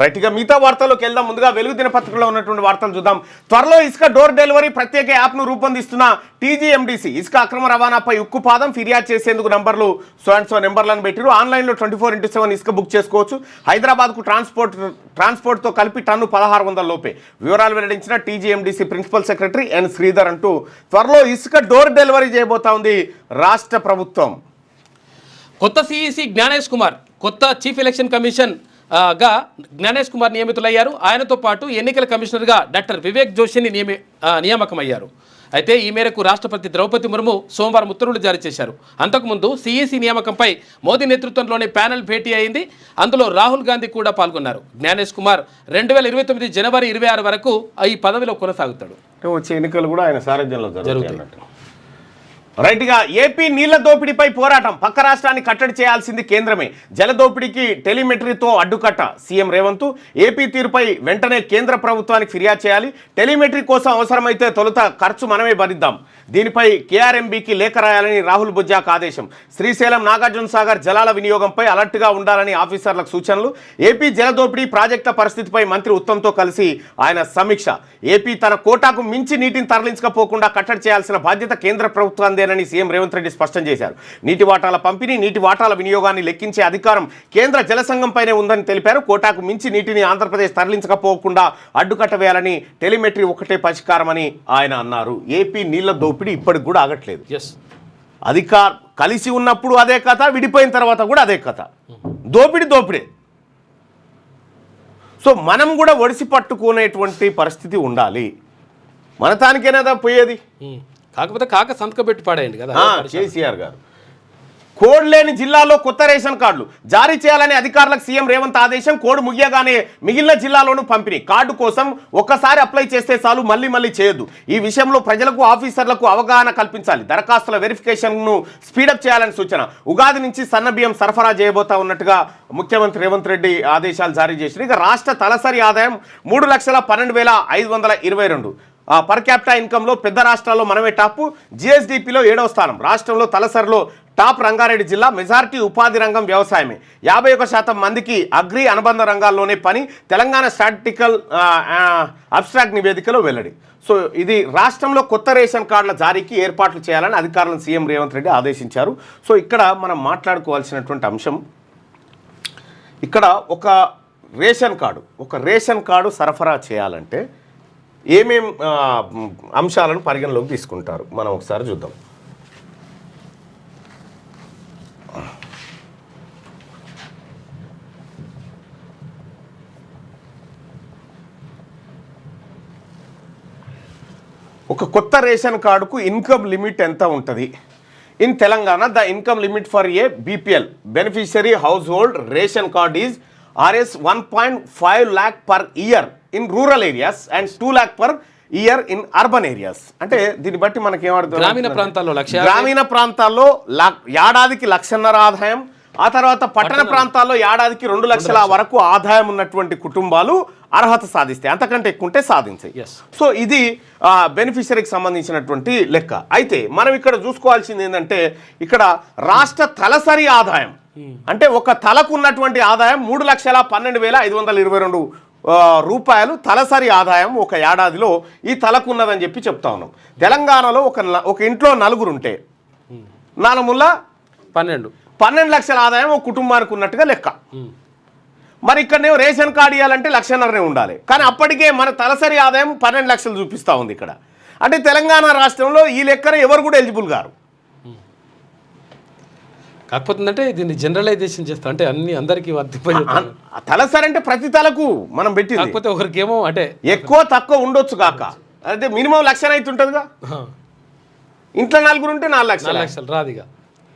రైట్గా మిగతా వార్తల్లోకి వెళ్దాం. ముందుగా వెలుగు దినపత్రికలో ఉన్నటువంటి వార్తలు చూద్దాం. త్వరలో ఇసుక డోర్ డెలివరీ ప్రత్యేక యాప్ను రూపొందిస్తున్న టీజీఎండీసీ. ఇసుక అక్రమ రవాణాపై ఉక్కుపాదం, ఫిర్యాదు చేసేందుకు నంబర్లు నెంబర్లను పెట్టారు. ఆన్లైన్లో 24/7 ఇసుక బుక్ చేసుకోవచ్చు. హైదరాబాద్కు ట్రాన్స్పోర్ట్తో కలిపి టన్ను 1600 లోపే. వివరాలు వెల్లడించిన టీజీఎండీసీ ప్రిన్సిపల్ సెక్రటరీ ఎన్ శ్రీధర్ అంటూ త్వరలో ఇసుక డోర్ డెలివరీ చేయబోతా ఉంది రాష్ట్ర ప్రభుత్వం. కొత్త సిఈసి జ్ఞానేష్ కుమార్ కొత్త చీఫ్ ఎలక్షన్ కమిషన్ గా జ్ఞానేష్ కుమార్ నియమితులయ్యారు. ఆయనతో పాటు ఎన్నికల కమిషనర్గా డాక్టర్ వివేక్ జోషిని నియామకమయ్యారు. అయితే ఈ మేరకు రాష్ట్రపతి ద్రౌపది ముర్ము సోమవారం ఉత్తర్వులు జారీ చేశారు. అంతకుముందు సిఈసి నియామకంపై మోదీ నేతృత్వంలోని ప్యానెల్ భేటీ అయింది. అందులో రాహుల్ గాంధీ కూడా పాల్గొన్నారు. జ్ఞానేష్ కుమార్ 2029 జనవరి 26 వరకు ఈ పదవిలో కొనసాగుతాడు. వచ్చే ఎన్నికలు కూడా ఆయన సారథ్యంలో జరుగుతాయి. రైట్గా ఏపీ నీళ్ల దోపిడీపై పోరాటం. పక్క రాష్ట్రాన్ని కట్టడి చేయాల్సింది కేంద్రమే. జల దోపిడీకి టెలిమెట్రీతో అడ్డుకట్ట. సీఎం రేవంత్ ఏపీ తీరుపై వెంటనే కేంద్ర ప్రభుత్వానికి ఫిర్యాదు చేయాలి. టెలిమెట్రీ కోసం అవసరమైతే తొలుత ఖర్చు మనమే భరిద్దాం. దీనిపై కేఆర్ఎంబీకి లేఖ రాయాలని రాహుల్ బొజ్జాకు ఆదేశం. శ్రీశైలం నాగార్జున సాగర్ జలాల వినియోగంపై అలర్ట్గా ఉండాలని ఆఫీసర్లకు సూచనలు. ఏపీ జల దోపిడీ ప్రాజెక్టుల పరిస్థితిపై మంత్రి ఉత్తమ్తో కలిసి ఆయన సమీక్ష. ఏపీ తన కోటాకు మించి నీటిని తరలించకపోకుండా కట్టడి చేయాల్సిన బాధ్యత కేంద్ర ప్రభుత్వాందేనని సీఎం రేవంత్ రెడ్డి స్పష్టం చేశారు. నీటి వాటాల పంపిణీ, నీటి వాటాల వినియోగాన్ని లెక్కించే అధికారం కేంద్ర జల సంఘంపైనే ఉందని తెలిపారు. కోటాకు మించి నీటిని ఆంధ్రప్రదేశ్ తరలించకపోకుండా అడ్డుకట్ట వేయాలని టెలిమెట్రీ ఒకటే పరిష్కారమని ఆయన అన్నారు. ఏపీ నీళ్ల దోపిడీ ఇప్పటికి కూడా ఆగట్లేదు. కలిసి ఉన్నప్పుడు అదే కథ, విడిపోయిన తర్వాత కూడా అదే కథ. దోపిడీ. సో మనం కూడా ఒడిసి పట్టుకునేటువంటి పరిస్థితి ఉండాలి. మన తానికేనా పోయేది? కాకపోతే సంతకం పెట్టి పాడేయండి కదా కేసీఆర్ గారు. కోడ్ లేని జిల్లాలో కొత్త రేషన్ కార్డులు జారీ చేయాలని అధికారులకు సీఎం రేవంత్ ఆదేశం. కోడ్ ముగియగానే మిగిలిన జిల్లాలోనూ పంపిణీ. కార్డు కోసం ఒక్కసారి అప్లై చేస్తే చాలు, మళ్ళీ చేయొద్దు. ఈ విషయంలో ప్రజలకు, ఆఫీసర్లకు అవగాహన కల్పించాలి. దరఖాస్తుల వెరిఫికేషన్ను స్పీడప్ చేయాలని సూచన. ఉగాది నుంచి సన్నబియ్యం సరఫరా చేయబోతా ఉన్నట్టుగా ముఖ్యమంత్రి రేవంత్ రెడ్డి ఆదేశాలు జారీ చేశారు. ఇక రాష్ట్ర తలసరి ఆదాయం 3,12,522. పర్ క్యాపిటా ఇన్కంలో పెద్ద రాష్ట్రాల్లో మనమే టాప్. జిఎస్డిపిలో 7వ స్థానం. రాష్ట్రంలో తలసరిలో టాప్ రంగారెడ్డి జిల్లా. మెజారిటీ ఉపాధి రంగం వ్యవసాయమే. 51% మందికి అగ్రి అనుబంధ రంగాల్లోనే పని. తెలంగాణ స్టాటిస్టికల్ అబ్స్ట్రాక్ట్ నివేదికలో వెల్లడి. సో ఇది రాష్ట్రంలో కొత్త రేషన్ కార్డుల జారీకి ఏర్పాట్లు చేయాలని అధికారులను సీఎం రేవంత్ రెడ్డి ఆదేశించారు. సో ఇక్కడ మనం మాట్లాడుకోవాల్సినటువంటి అంశం, ఇక్కడ ఒక రేషన్ కార్డు సరఫరా చేయాలంటే ఏమేం అంశాలను పరిగణలోకి తీసుకుంటారు మనం ఒకసారి చూద్దాం. ఒక కొత్త రేషన్ కార్డుకు ఇన్కమ్ లిమిట్ ఎంత ఉంటుంది? In Telangana the income limit for a BPL beneficiary house hold ration card is Rs 1.5 lakh per year in rural areas and 2 lakh per year in urban areas. అంటే దీన్ని బట్టి మనకి ఏమర్థం? గ్రామీణ ప్రాంతాల్లో ఏడాదికి 1.5 లక్షల ఆదాయం, ఆ తర్వాత పట్టణ ప్రాంతాల్లో ఏడాదికి 2 లక్షల వరకు ఆదాయం ఉన్నటువంటి కుటుంబాలు అర్హత సాధిస్తాయి. అంతకంటే ఎక్కువ ఉంటే సాధించాయి. సో ఇది బెనిఫిషరీకి సంబంధించినటువంటి లెక్క. అయితే మనం ఇక్కడ చూసుకోవాల్సింది ఏంటంటే, ఇక్కడ రాష్ట్ర తలసరి ఆదాయం అంటే ఒక తలకు ఉన్నటువంటి ఆదాయం 3,12,522 రూపాయలు తలసరి ఆదాయం ఒక ఏడాదిలో ఈ తలకు ఉన్నదని చెప్తా ఉన్నాం. తెలంగాణలో ఒక ఇంట్లో 4 ఉంటే 12 లక్షల ఆదాయం ఒక కుటుంబానికి ఉన్నట్టుగా లెక్క. మరి ఇక్కడనేమో రేషన్ కార్డు ఇవ్వాలంటే 1,500,000 ఉండాలి. కానీ అప్పటికే మన తలసరి ఆదాయం 12 లక్షలు చూపిస్తూ ఉంది ఇక్కడ. అంటే తెలంగాణ రాష్ట్రంలో ఈ లెక్కన ఎవరు కూడా ఎలిజిబుల్ గారు. కాకపోతే అంటే దీన్ని జనరలైజేషన్ చేస్తా అంటే అందరికీ వర్తింపజేస్తారు. తలసరి అంటే ప్రతి తలకు మనం పెట్టింది, కాకపోతే ఒకరికేమో అంటే ఎక్కువ తక్కువ ఉండొచ్చు కాక, అంటే మినిమం 1,00,000 అయితే ఉంటుందిగా. ఇంట్లో 4 ఉంటే 4 లక్షలు. 4 లక్షలు రాదిగా,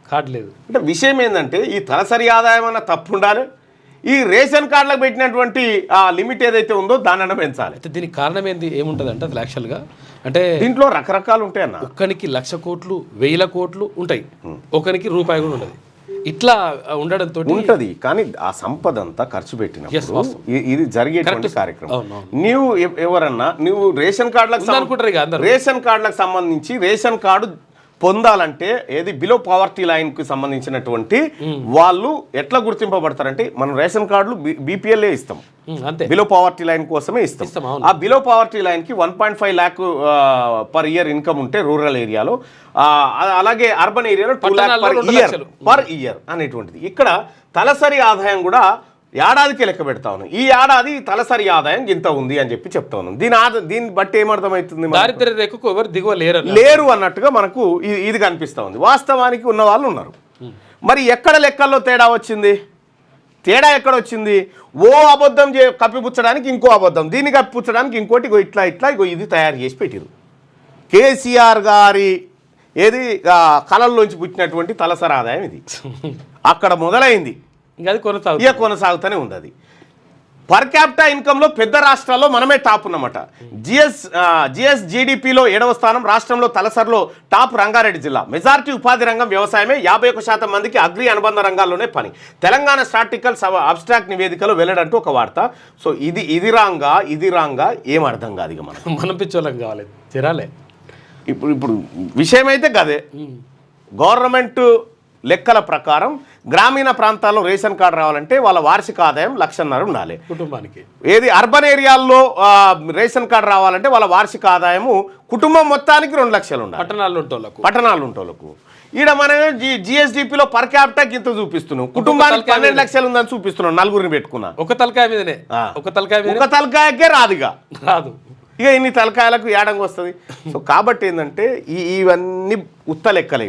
కార్డు లేదు. అంటే విషయం ఏంటంటే ఈ తలసరి ఆదాయం అన్న తప్పు ఉండాలి, ఈ రేషన్ కార్డులకు పెట్టినటువంటి ఆ లిమిట్ ఏదైతే ఉందో దాన్ని పెంచాలి. అయితే దీనికి కారణం ఏముంటుంది అంటే అది యాక్చువల్గా అంటే దీంట్లో రకరకాలు ఉంటాయన్న. ఒక్కనికి 1,00,000 కోట్లు 1,000 కోట్లు ఉంటాయి, ఒకరికి రూపాయి కూడా ఉండదు. ఇట్లా ఉండడంతో ఉంటది, కానీ ఆ సంపద అంతా ఖర్చు పెట్టినప్పుడు ఇది జరిగేటువంటి కార్యక్రమం. నీవు ఎవరన్నా నువ్వు రేషన్ కార్డులకు అనుకుంటారు ఇక అందరూ, రేషన్ కార్డులకు సంబంధించి రేషన్ కార్డు పొందాలంటే ఏది బిలో పావర్టీ లైన్ కి సంబంధించినటువంటి వాళ్ళు ఎట్లా గుర్తింపబడతారంటే మనం రేషన్ కార్డులు బీపీఎల్ఏ ఇస్తాం, అంతే బిలో పావర్టీ లైన్ కోసమే ఇస్తాం. ఆ బిలో పావర్టీ లైన్ కి 1.5 lakh పర్ ఇయర్ ఇన్కమ్ ఉంటే రూరల్ ఏరియాలో, అలాగే అర్బన్ ఏరియాలో 2 lakh పర్ ఇయర్ అనేటువంటిది. ఇక్కడ తలసరి ఆదాయం కూడా ఏడాదికి లెక్క పెడతా ఉన్నాం. ఈ ఏడాది తలసరి ఆదాయం ఇంత ఉంది అని చెప్పి చెప్తా ఉన్నాం. దీన్ని బట్టి ఏమర్థమవుతుంది, దారిద్ర్య రేఖకు ఎవరు దిగువ లేరు అన్నట్టుగా మనకు ఇది కనిపిస్తా ఉంది. వాస్తవానికి ఉన్న వాళ్ళు ఉన్నారు. మరి ఎక్కడ లెక్కల్లో తేడా వచ్చింది? తేడా ఎక్కడ వచ్చింది? ఓ అబద్ధం కప్పిపుచ్చడానికి ఇంకో అబద్ధం, దీన్ని కప్పిపుచ్చడానికి ఇంకోటి, ఇట్లా ఇది తయారు చేసి పెట్టిరు. కేసీఆర్ గారి ఏది కళల్లోంచి పుట్టినటువంటి తలసరి ఆదాయం ఇది. అక్కడ మొదలైంది, ఇంకా అది కొనసాగుతూనే ఉంది. అది పర్ క్యాపిటా ఇన్కంలో పెద్ద రాష్ట్రాల్లో మనమే టాప్ ఉన్నమాట. జిఎస్ జీడిపిలో 7వ స్థానం, రాష్ట్రంలో తలసరిలో టాప్ రంగారెడ్డి జిల్లా. మెజారిటీ ఉపాధి రంగం వ్యవసాయమే, 51% మందికి అగ్రి అనుబంధ రంగాల్లోనే పని. తెలంగాణ స్టాటిస్టికల్ అబ్స్ట్రాక్ట్ నివేదికలో వెళ్ళడంటూ ఒక వార్త. సో ఇది రాంగా ఏం అర్థం కాదు. ఇక మనం పిచ్చోళ్ళం కావాలి చిరాలే. ఇప్పుడు విషయం అయితే గదే. గవర్నమెంట్ లెక్కల ప్రకారం గ్రామీణ ప్రాంతాల్లో రేషన్ కార్డు రావాలంటే వాళ్ళ వార్షిక ఆదాయం 1,50,000 ఉండాలి కుటుంబానికి. ఏది అర్బన్ ఏరియాల్లో రేషన్ కార్డు రావాలంటే వాళ్ళ వార్షిక ఆదాయము కుటుంబం మొత్తానికి 2 లక్షలు ఉండాలి పట్టణాలు ఉంటోళ్ళకు. ఈడ మనం జిఎస్డిపిలో పర్ క్యాపిటాకి ఇంత చూపిస్తున్నాం, కుటుంబానికి 12 లక్షలు ఉందని చూపిస్తున్నాం. 4 పెట్టుకున్నా ఒక తలకాయకే రాదు. ఇక ఇన్ని తలకాయలకు ఏడంగా వస్తుంది. సో కాబట్టి ఏంటంటే ఇవన్నీ ఉత్తలెక్కలే,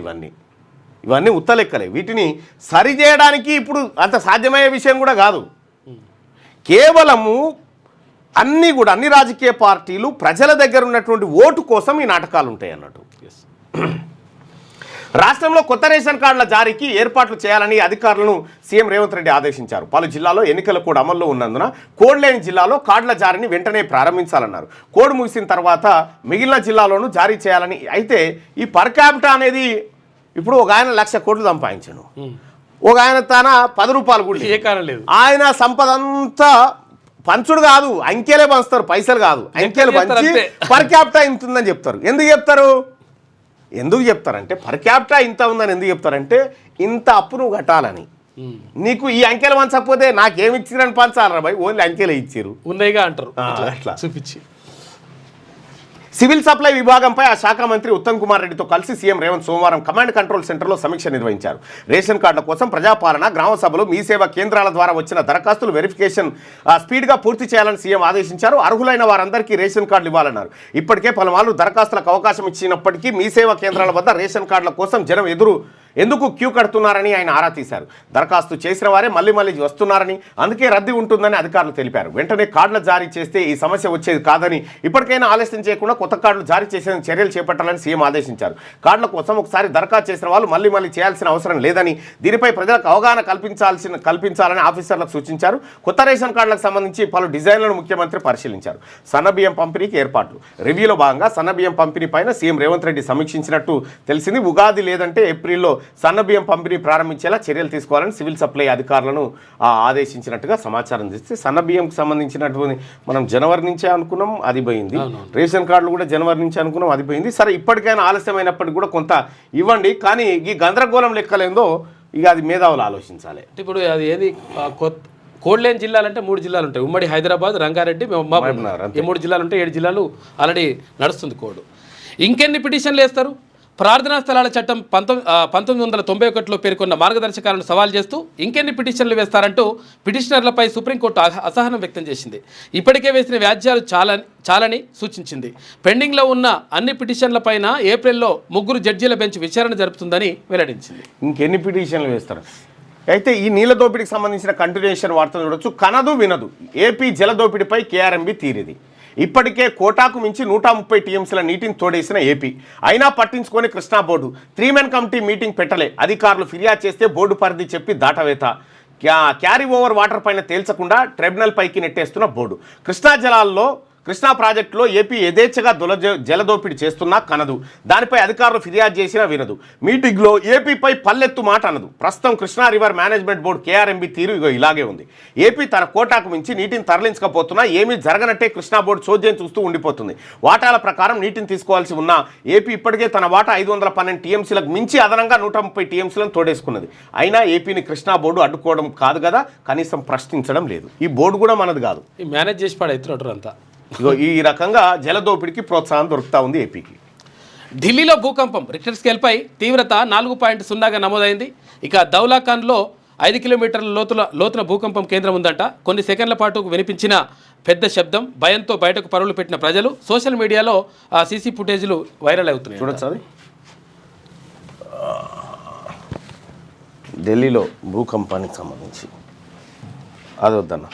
ఇవన్నీ ఉత్తలెక్కలే. వీటిని సరిచేయడానికి ఇప్పుడు అంత సాధ్యమయ్యే విషయం కూడా కాదు. కేవలము అన్ని రాజకీయ పార్టీలు ప్రజల దగ్గర ఉన్నటువంటి ఓటు కోసం ఈ నాటకాలు ఉంటాయి అన్నట్టు. రాష్ట్రంలో కొత్త రేషన్ కార్డుల జారీకి ఏర్పాట్లు చేయాలని అధికారులను సీఎం రేవంత్ రెడ్డి ఆదేశించారు. పలు జిల్లాల్లో ఎన్నికల కోడ్ అమల్లో ఉన్నందున కోడ్ లేని జిల్లాలో కార్డుల జారీని వెంటనే ప్రారంభించాలన్నారు. కోడ్ ముగిసిన తర్వాత మిగిలిన జిల్లాలోనూ జారీ చేయాలని. అయితే ఈ పర్ క్యాపిటా అనేది ఇప్పుడు ఒక ఆయన 1,00,000 కోట్లు సంపాదించాను, ఒక ఆయన తన 10 రూపాయలు కూడా ఏ కారణం లేదు. ఆయన సంపద అంతా పంచుడు కాదు, అంకెలే పంచుతారు, పైసలు కాదు. అంకెలు పంచి పర్ క్యాపిటా ఇంత ఉందని చెప్తారు. ఎందుకు చెప్తారంటే పర్ క్యాపిటా ఇంత ఉందని ఎందుకు చెప్తారంటే ఇంత అప్పు నువ్వు కట్టాలని. నీకు ఈ అంకెలు పంచకపోతే నాకేమి ఇచ్చిరని పంచాలరా భయ్, ఓన్లీ అంకెలే ఇచ్చారు ఉన్నాయిగా అంటారు. అట్లా చూపించి సివిల్ సప్లై విభాగంపై ఆ శాఖ మంత్రి ఉత్తమ్ కుమార్ రెడ్డితో కలిసి సీఎం రేవంత్ సోమవారం కమాండ్ కంట్రోల్ సెంటర్లో సమీక్ష నిర్వహించారు. రేషన్ కార్డుల కోసం ప్రజాపాలన, గ్రామ సభలు, మీ సేవా కేంద్రాల ద్వారా వచ్చిన దరఖాస్తులు వెరిఫికేషన్ స్పీడ్గా పూర్తి చేయాలని సీఎం ఆదేశించారు. అర్హులైన వారందరికీ రేషన్ కార్డులు ఇవ్వాలన్నారు. ఇప్పటికే పలుమార్లు దరఖాస్తులకు అవకాశం ఇచ్చినప్పటికీ మీ సేవా కేంద్రాల వద్ద రేషన్ కార్డుల కోసం జనం ఎందుకు క్యూ కడుతున్నారని ఆయన ఆరా తీశారు. దరఖాస్తు చేసిన వారే మళ్ళీ వస్తున్నారని, అందుకే రద్దీ ఉంటుందని అధికారులు తెలిపారు. వెంటనే కార్డులు జారీ చేస్తే ఈ సమస్య వచ్చేది కాదని, ఇప్పటికైనా ఆలస్యం చేయకుండా కొత్త కార్డులు జారీ చేసే చర్యలు చేపట్టాలని సీఎం ఆదేశించారు. కార్డుల కోసం ఒకసారి దరఖాస్తు చేసిన వాళ్ళు మళ్ళీ చేయాల్సిన అవసరం లేదని, దీనిపై ప్రజలకు అవగాహన కల్పించాలని ఆఫీసర్లకు సూచించారు. కొత్త రేషన్ కార్డులకు సంబంధించి పలు డిజైన్లను ముఖ్యమంత్రి పరిశీలించారు. సన్నబియ్యం పంపిణీకి ఏర్పాట్లు రివ్యూలో భాగంగా సన్నబియ్యం పంపిణీ పైన సీఎం రేవంత్ రెడ్డి సమీక్షించినట్టు తెలిసింది. ఉగాది లేదంటే ఏప్రిల్లో సన్నబియ్యం పంపిణీ ప్రారంభించేలా చర్యలు తీసుకోవాలని సివిల్ సప్లై అధికారులను ఆదేశించినట్టుగా సమాచారం తెస్తే, సన్నబియ్యంకి సంబంధించినటువంటి మనం జనవరి నుంచే అనుకున్నాం, అది పోయింది. రేషన్ కార్డులు కూడా జనవరి నుంచి అనుకున్నాం, అది పోయింది. సరే ఇప్పటికైనా ఆలస్యమైనప్పటికీ కూడా కొంత ఇవ్వండి, కానీ ఈ గందరగోళం లెక్కలేందో ఇక అది మేధావులు ఆలోచించాలి. ఇప్పుడు అది ఏది కోడ్ లేని జిల్లాలంటే 3 జిల్లాలు ఉంటాయి. ఉమ్మడి హైదరాబాద్, రంగారెడ్డి, మహబూబ్నగర్. ఈ 3 జిల్లాలు ఉంటాయి. 7 జిల్లాలు ఆల్రెడీ నడుస్తుంది కోడ్. ఇంకెన్ని పిటిషన్లు వేస్తారు? ప్రార్థనా స్థలాల చట్టం 1991లో పేర్కొన్న మార్గదర్శకాలను సవాల్ చేస్తూ ఇంకెన్ని పిటిషన్లు వేస్తారంటూ పిటిషనర్లపై సుప్రీంకోర్టు అసహనం వ్యక్తం చేసింది. ఇప్పటికే వేసిన వ్యాజ్యాలు చాలని సూచించింది. పెండింగ్లో ఉన్న అన్ని పిటిషన్లపైన ఏప్రిల్లో 3 జడ్జీల బెంచ్ విచారణ జరుపుతుందని వెల్లడించింది. ఇంకెన్ని పిటిషన్లు వేస్తారు? అయితే ఈ నీళ్ళ దోపిడీకి సంబంధించిన కంటిన్యూషన్ వార్తలు చూడొచ్చు. కనదు వినదు ఏపీ జల దోపిడీపై కేఆర్ఎంబీ తీరిది. ఇప్పటికే కోటాకు మించి 130 టీఎంసీల నీటిని తోడేసిన ఏపీ అయినా పట్టించుకొని కృష్ణా బోర్డు 3 కమిటీ మీటింగ్ పెట్టలే. అధికారులు ఫిర్యాదు చేస్తే బోర్డు పరిధి చెప్పి దాటవేత. క్యారీ ఓవర్ వాటర్ పైన తేల్చకుండా ట్రిబ్యునల్ పైకి నెట్టేస్తున్న బోర్డు. కృష్ణా ప్రాజెక్టులో ఏపీ యథేచ్ఛగా జలదోపిడి చేస్తున్నా కనదు. దానిపై అధికారులు ఫిర్యాదు చేసినా వినదు. మీటింగ్లో ఏపీపై పల్లెత్తు మాట అనదు. ప్రస్తుతం Krishna river management board KRMB తీరు ఇలాగే ఉంది. ఏపీ తన కోటాకు మించి నీటిని తరలించకపోతున్నా ఏమీ జరగనట్టే కృష్ణా బోర్డు చోద్యం చూస్తూ ఉండిపోతుంది. వాటాల ప్రకారం నీటిని తీసుకోవాల్సి ఉన్న ఏపీ ఇప్పటికే తన వాటా 512 టీఎంసీలకు మించి అదనంగా 130 టీఎంసీలను తోడేసుకున్నది. అయినా ఏపీని కృష్ణా బోర్డు అడ్డుకోవడం కాదు కదా, కనీసం ప్రశ్నించడం లేదు. ఈ బోర్డు కూడా మనది కాదు. మేనేజ్ చేసి పడవుతున్నట్టు అంతా. ఈ రకంగా జలదోపిడికి ప్రోత్సాహం దొరుకుతా ఉంది ఏపీకి. ఢిల్లీలో భూకంపం రిక్టర్ స్కేల్పై తీవ్రత 4.0గా నమోదైంది. ఇక దౌలాఖాన్లో 5 కిలోమీటర్ల లోతున భూకంపం కేంద్రం ఉందంట. కొన్ని సెకండ్ల పాటు వినిపించిన పెద్ద శబ్దం భయంతో బయటకు పరుగులు పెట్టిన ప్రజలు. సోషల్ మీడియాలో సీసీ ఫుటేజ్లు వైరల్ అవుతున్నాయి. చూడొచ్చు అది ఢిల్లీలో భూకంపానికి సంబంధించి. అది వద్దన్న.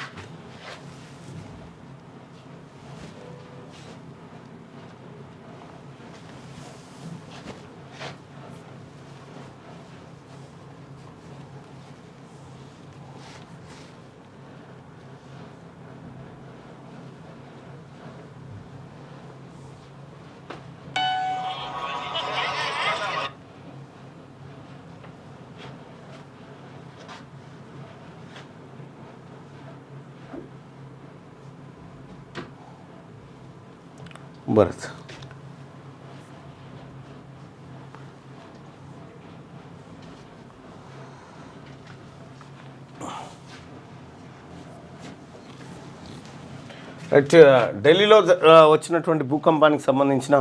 భరత్ ఢిల్లీలో వచ్చినటువంటి భూకంపానికి సంబంధించిన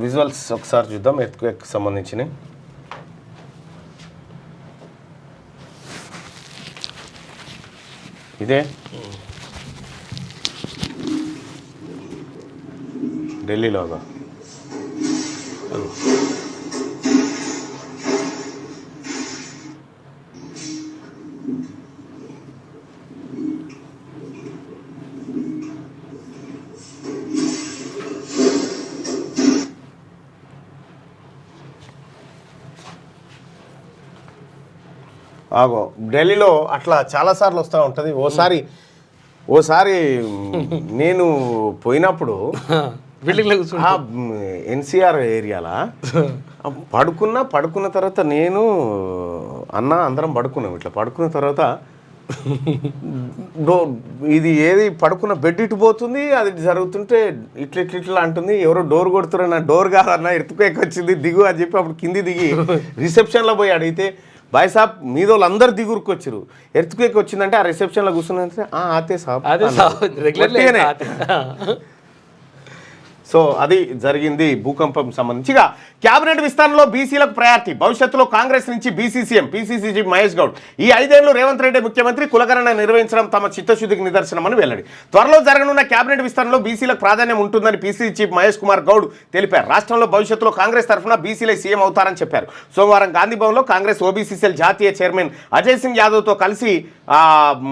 విజువల్స్ ఒకసారి చూద్దాం. ఎర్త్క్వేక్ సంబంధించినవి. ఇదే ఢిల్లీలోగా ఆగో ఢిల్లీలో అట్లా చాలాసార్లు వస్తూ ఉంటుంది. ఓసారి నేను పోయినప్పుడు ఎన్సీఆర్ ఏరియాలో పడుకున్న తర్వాత నేను అందరం పడుకున్నాం. ఇట్లా పడుకున్న తర్వాత ఇది ఏది పడుకున్న బెడ్ ఇటు పోతుంది, అది జరుగుతుంటే ఇట్లా అంటుంది. ఎవరో డోర్ కొడుతున్నా, డోర్ కాదన్నా ఎర్త్క్వేక్ వచ్చింది దిగు అని చెప్పి అప్పుడు కింది దిగి రిసెప్షన్లో పోయి అడిగితే బాయ్ సాబ్ మీద వాళ్ళు అందరు దిగురుకు వచ్చారు. ఎర్త్క్వేక్ వచ్చిందంటే ఆ రిసెప్షన్లో కూర్చున్నంటే ఆతే సాబ్. సో అది జరిగింది భూకంపం సంబంధించిగా. క్యాబినెట్ విస్తరణలో బీసీలకు ప్రయారిటీ. భవిష్యత్తులో కాంగ్రెస్ నుంచి BC CM PCC chief Mahesh Goud. ఈ 5 ఏళ్లు రేవంత్ రెడ్డి ముఖ్యమంత్రి కులగణన నిర్వహించడం తమ చిత్తశుద్ధికి నిదర్శనమని వెల్లడి. త్వరలో జరగనున్న క్యాబినెట్ విస్తరణలో బీసీలకు ప్రాధాన్యం ఉంటుందని పీసీసీ చీఫ్ మహేష్ కుమార్ గౌడ్ తెలిపారు. రాష్ట్రంలో భవిష్యత్తులో కాంగ్రెస్ తరఫున బీసీలే సీఎం అవుతారని చెప్పారు. సోమవారం గాంధీభవన్లో కాంగ్రెస్ ఓబీసీ సెల్ జాతీయ చైర్మన్ అజయ్ సింగ్ యాదవ్తో కలిసి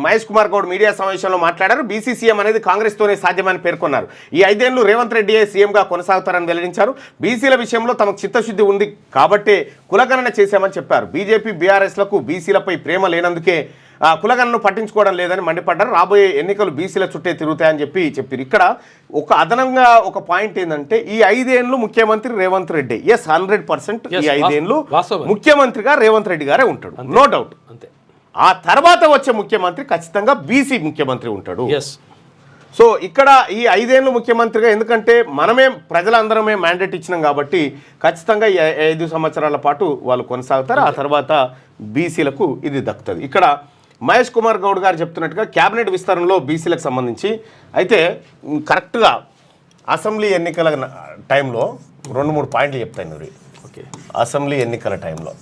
మహేష్ కుమార్ గౌడ్ మీడియా సమావేశంలో మాట్లాడారు. బీసీ సీఎం అనేది కాంగ్రెస్తోనే సాధ్యమని పేర్కొన్నారు. ఈ 5 ఏళ్లు రేవంత్ రెడ్డియే సీఎంగా కొనసాగుతారని వెల్లడించారు. బీసీల విషయంలో తమకు చిత్తశుద్ధి ఉంది కాబట్టే కులగణన చేశామని చెప్పారు. బీజేపీ బీఆర్ఎస్లకు బీసీలపై ప్రేమ లేనందుకే కులగణను పట్టించుకోవడం లేదని మండిపడ్డారు. రాబోయే ఎన్నికలు బీసీల చుట్టే తిరుగుతాయని చెప్పారు. ఇక్కడ ఒక అదనంగా ఒక పాయింట్ ఏంటంటే ఈ 5 ఏళ్ళు ముఖ్యమంత్రి రేవంత్ రెడ్డి. 100% ఈ 5 ఏళ్ళు ముఖ్యమంత్రిగా రేవంత్ రెడ్డి గారే ఉంటాడు, నో డౌట్. ఆ తర్వాత వచ్చే ముఖ్యమంత్రి ఖచ్చితంగా బీసీ ముఖ్యమంత్రి ఉంటాడు. సో ఇక్కడ ఈ 5 ఏళ్ళు ముఖ్యమంత్రిగా, ఎందుకంటే ప్రజలందరమే మ్యాండేట్ ఇచ్చినాం కాబట్టి ఖచ్చితంగా ఈ 5 సంవత్సరాల పాటు వాళ్ళు కొనసాగుతారు. ఆ తర్వాత బీసీలకు ఇది దక్కుతుంది. ఇక్కడ మహేష్ కుమార్ గౌడ్ గారు చెప్తున్నట్టుగా క్యాబినెట్ విస్తరణలో బీసీలకు సంబంధించి అయితే కరెక్ట్గా అసెంబ్లీ ఎన్నికల టైంలో 2-3 పాయింట్లు చెప్తాను మీరు ఓకే. అసెంబ్లీ ఎన్నికల టైంలో